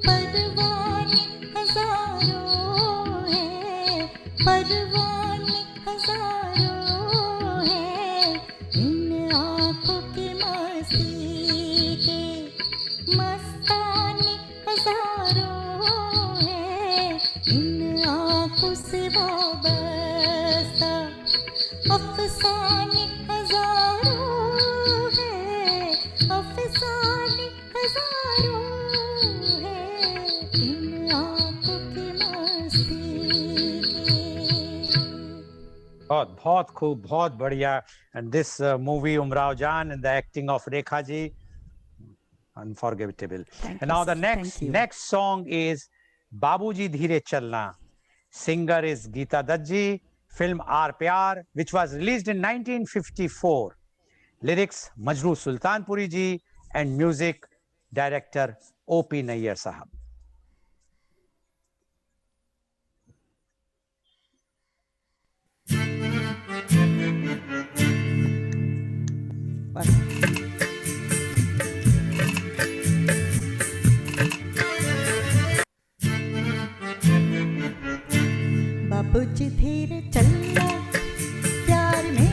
परवाने हजारों हैं, परवाने हजारों हैं। इन आँखों की मस्ती के मस्ताने हजारों हैं। इन आँखों से वाबस्ता अफसाने हजारों हैं, अफसाने हजारों हैं। इन आँखों की मस्ती के। बहुत बहुत खूब, बहुत बढ़िया. And this movie Umrao Jaan and the acting of Rekha ji, unforgettable. Thank And you, now the sir. next Thank you. next song is Babuji Dheere Chalna. Singer is Geeta Dutt ji. Film Aar Pyar, which was released in 1954. Lyrics Majroo Sultanpuri ji and music director O.P. Nayyar sahab. बस बाबूजी धीरे चलना, प्यार में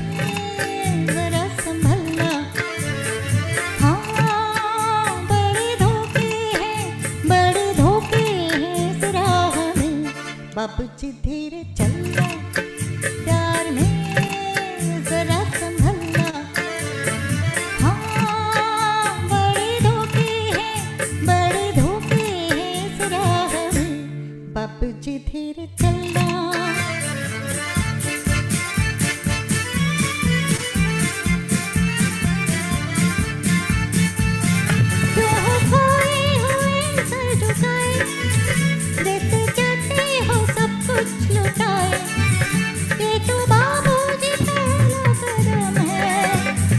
जरा संभलना। हाँ बड़े धोखे हैं, बड़े धोखे हैं इस राह में। बाबूजी धीरे चलना, प्यार में जरा संभलना। हाँ बड़े धोखे हैं, बड़े धोखे हैं इस राह में। बाबूजी धीरे चलना। क्यों हो खोए हुए सर झुकाए, देते जाते हो सब कुछ लुटाए। ये तो बाबूजी पहला कदम है,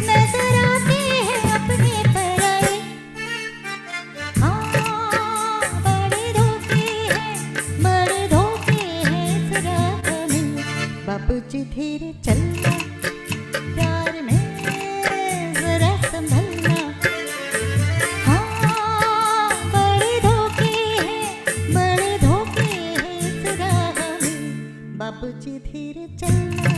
नजर आते हैं अपने पराए। हाँ बड़े धोखे हैं, बड़े धोखे हैं इस राह में। बाबूजी धीरे चलना, प्यार में जरा संभलना। हाँ बड़े धोखे हैं, बड़े धोखे हैं इस राह में। बाबूजी धीरे चलना।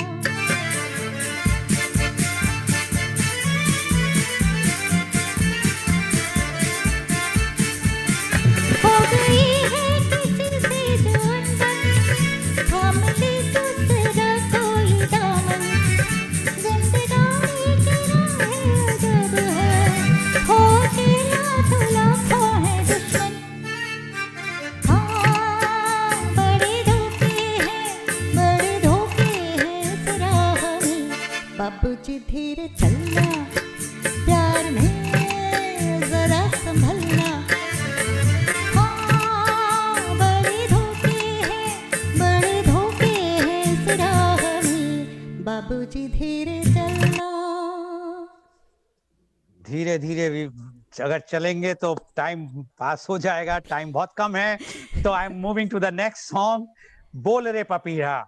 हो गई है किसी से जो अनबन, थाम ले दूसरा कोई दामन। जिंदगानी की राहें अजब है, हो अकेला तो लाखों है दुश्मन। हाँ बड़े धोखे हैं, बड़े धोखे हैं इस राह में। बाबूजी धीरे चलना, प्यार में जरा संभलना। हाँ बड़े धोखे हैं, बड़े धोखे हैं इस राह में। बाबूजी धीरे चलना। धीरे धीरे भी अगर चलेंगे तो टाइम पास हो जाएगा, टाइम बहुत कम है. तो I am moving to the next song, बोल रे पपीहा.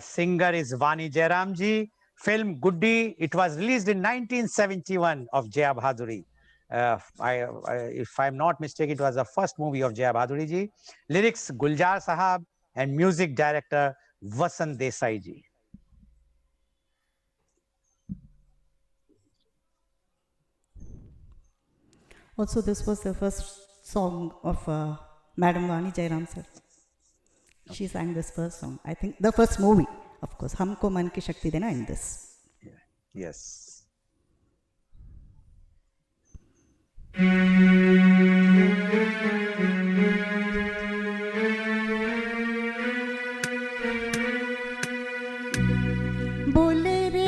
Singer is Vani Jairam ji. Film Guddi, it was released in 1971 of Jaya Bhaduri. If I'm not mistaken, it was the first movie of Jaya Bhaduri ji. Lyrics Guljar Sahab and music director Vasant Desai ji. Also, this was the first song of Madam Vani Jairam sir. She sang this first song. I think the first movie, of course. Humko Man Ki Shakti Dena in this. Yes. बोल रे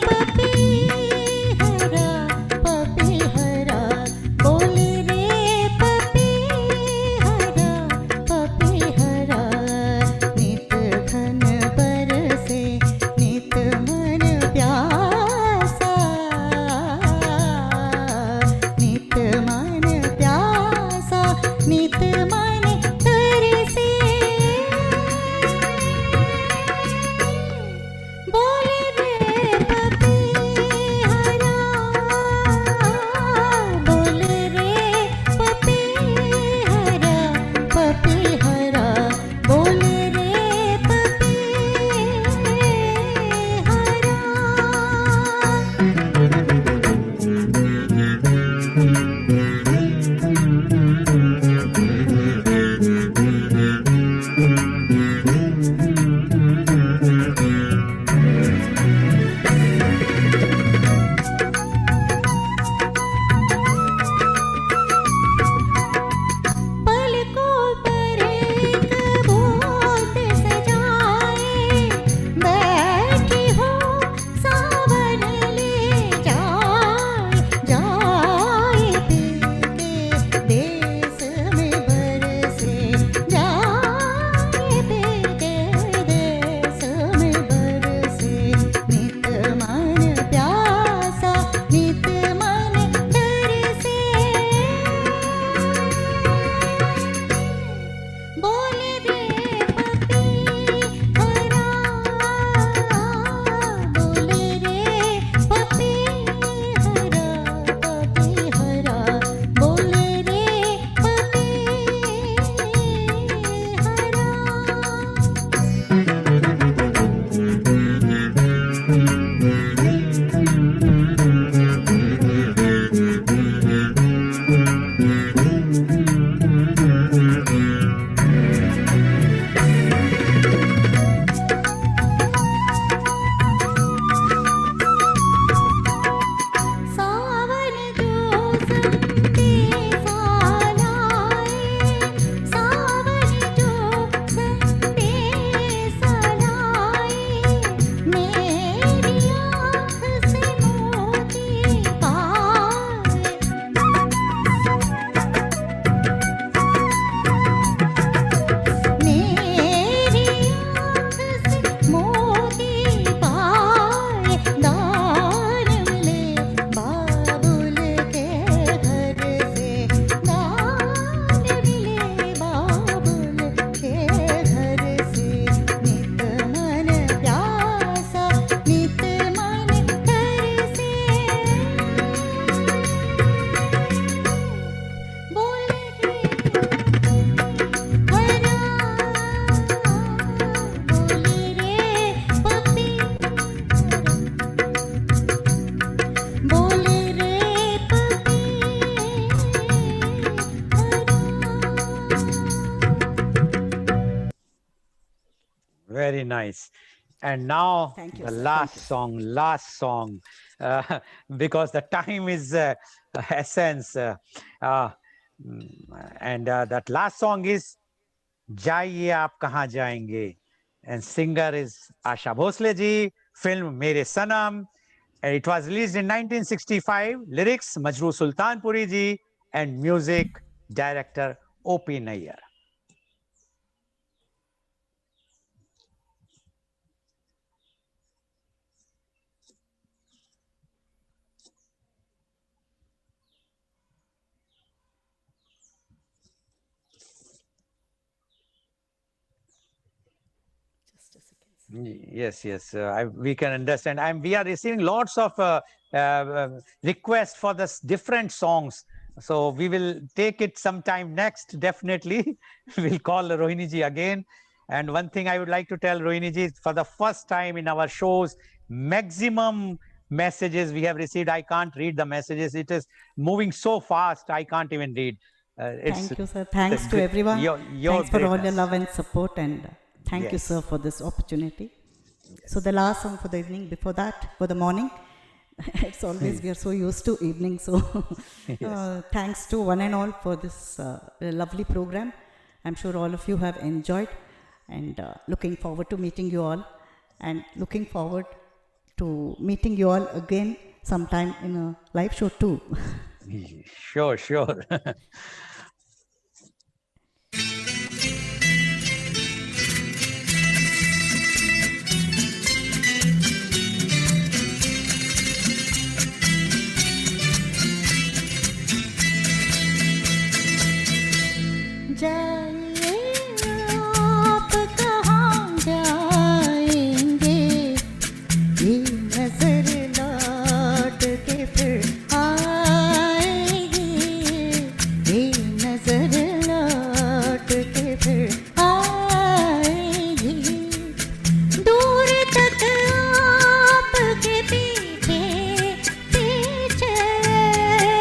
पपीहरा पपीहरा, बोल रे पपीहरा पपीहरा। नित घन बरसे नित मन प्यारा, सावन जो संदेशा लाए, सावन जो संदेशा लाए, मेरी आँख से मोती पाए। मेरी आँख से मोती पाए, दान मिले बाबुल के घर से, दान मिले बाबुल के घर से। नित मन प्यासा, नित मन तरसे, बोले रे हरा, बोले रे पपी, बोले रे puppy Very nice. And now Thank you, the sir. last song, because the time is essence. And that last song is जाइए आप कहाँ जाएंगे, and singer is Asha Bhosle ji, film Mere Sanam, and it was released in 1965. Lyrics Majroo Sultanpuri ji, and music director O.P. Nayyar. Just a second. Yes. We can understand. And we are receiving lots of requests for this different songs. So we will take it sometime next, definitely. We'll call Rohini ji again. And one thing I would like to tell Rohini ji, for the first time in our shows, maximum messages we have received. I can't read the messages. It is moving so fast, I can't even read. Thank you, sir. Thanks to great- everyone. your Thanks for all your greatness. love and support, and thank you, Yes. sir, for this opportunity. So the last song for the evening, before that, for the morning. It's always, we are so used to evening. So thanks to one and all for this lovely program. I'm sure all of you have enjoyed, and looking forward to meeting you all, and looking forward to meeting you all again sometime in a live show too. Sure. जाइए आप कहाँ जाएंगे, ये नजर लौट के फिर आएगी, ये नजर लौट के फिर आएगी। दूर तक आपके पीछे पीछे,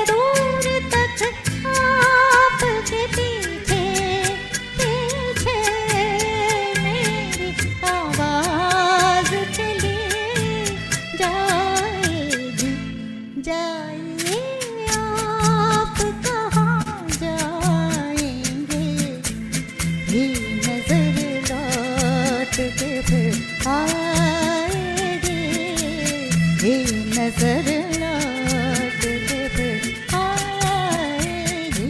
दूर तक आपके पीछे पीछे, मेरी आवाज चली जाएगी। जाइए आप कहाँ जाएंगे, ये नजर लौट के फिर आएगी, ये नजर लौट के फिर आएगी।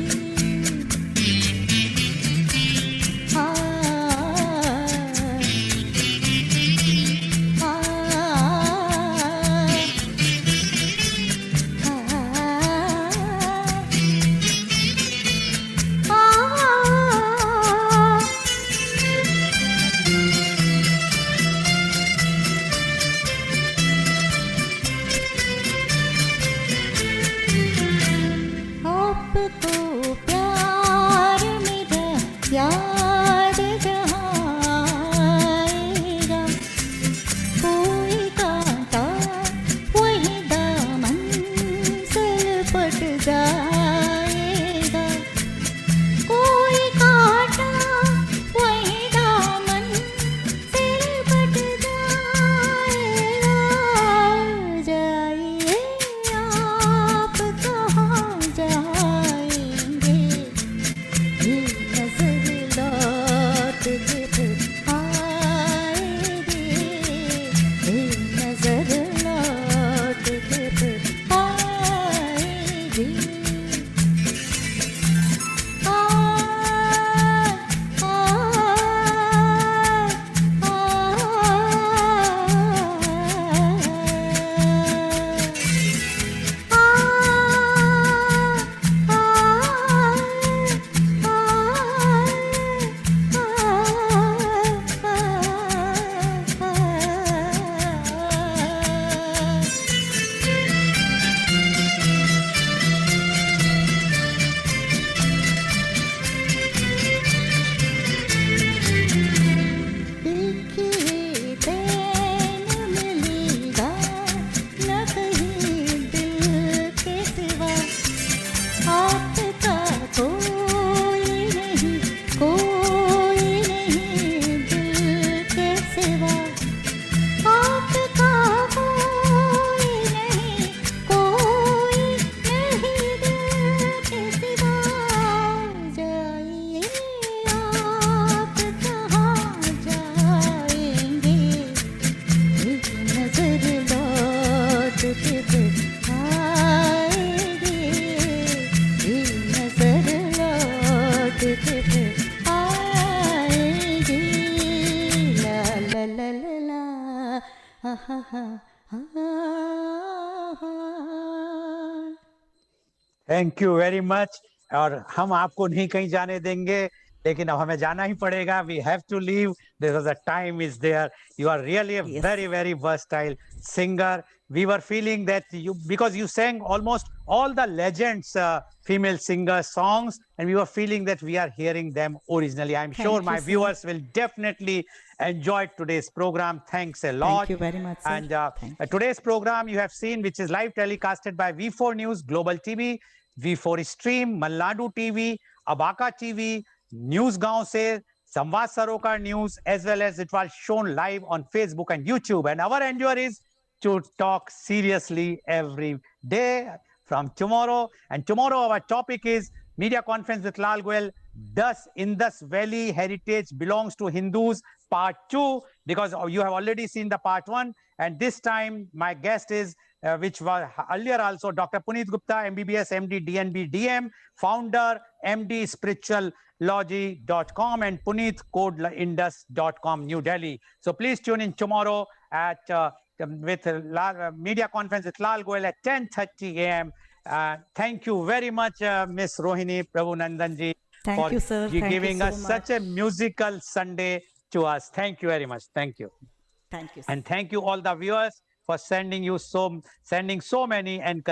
Thank you very much. और हम आपको नहीं कहीं जाने देंगे, लेकिन अब हमें जाना ही पड़ेगा। We have to leave because the time is there. You are really a Yes. very very versatile singer. We were feeling that you, because you sang almost all the legends female singer songs, and we were feeling that we are hearing them originally. I'm Thank sure you, my sir. viewers will definitely enjoy today's program. Thanks a lot. Thank you very much, sir. And Thank you. today's program you have seen, which is live telecasted by V4 News, Global TV, V4 Stream, Malnadu TV, Abaka TV, News Gaon Se, Samvad Sarokar News, as well as it was shown live on Facebook and YouTube. And our endeavor is to talk seriously every day from tomorrow. And tomorrow our topic is media conference with Lal Goyal. Thus, Indus Valley heritage belongs to Hindus, part 2, because you have already seen the part 1. And this time my guest is which was earlier also Dr. Puneet Gupta, MBBS, MD, DNB, DM, founder, MD, spirituallogy.com, and Puneet codeindus.com, New Delhi. So please tune in tomorrow at with media conference with Lal Goyal at 10:30 a.m. Thank you very much, Miss Rohini Prabhu ji, Thank for you, sir. Thank you giving so us much. such a musical Sunday to us. Thank you very much. Thank you. Thank you, sir. And thank you all the viewers for sending so many and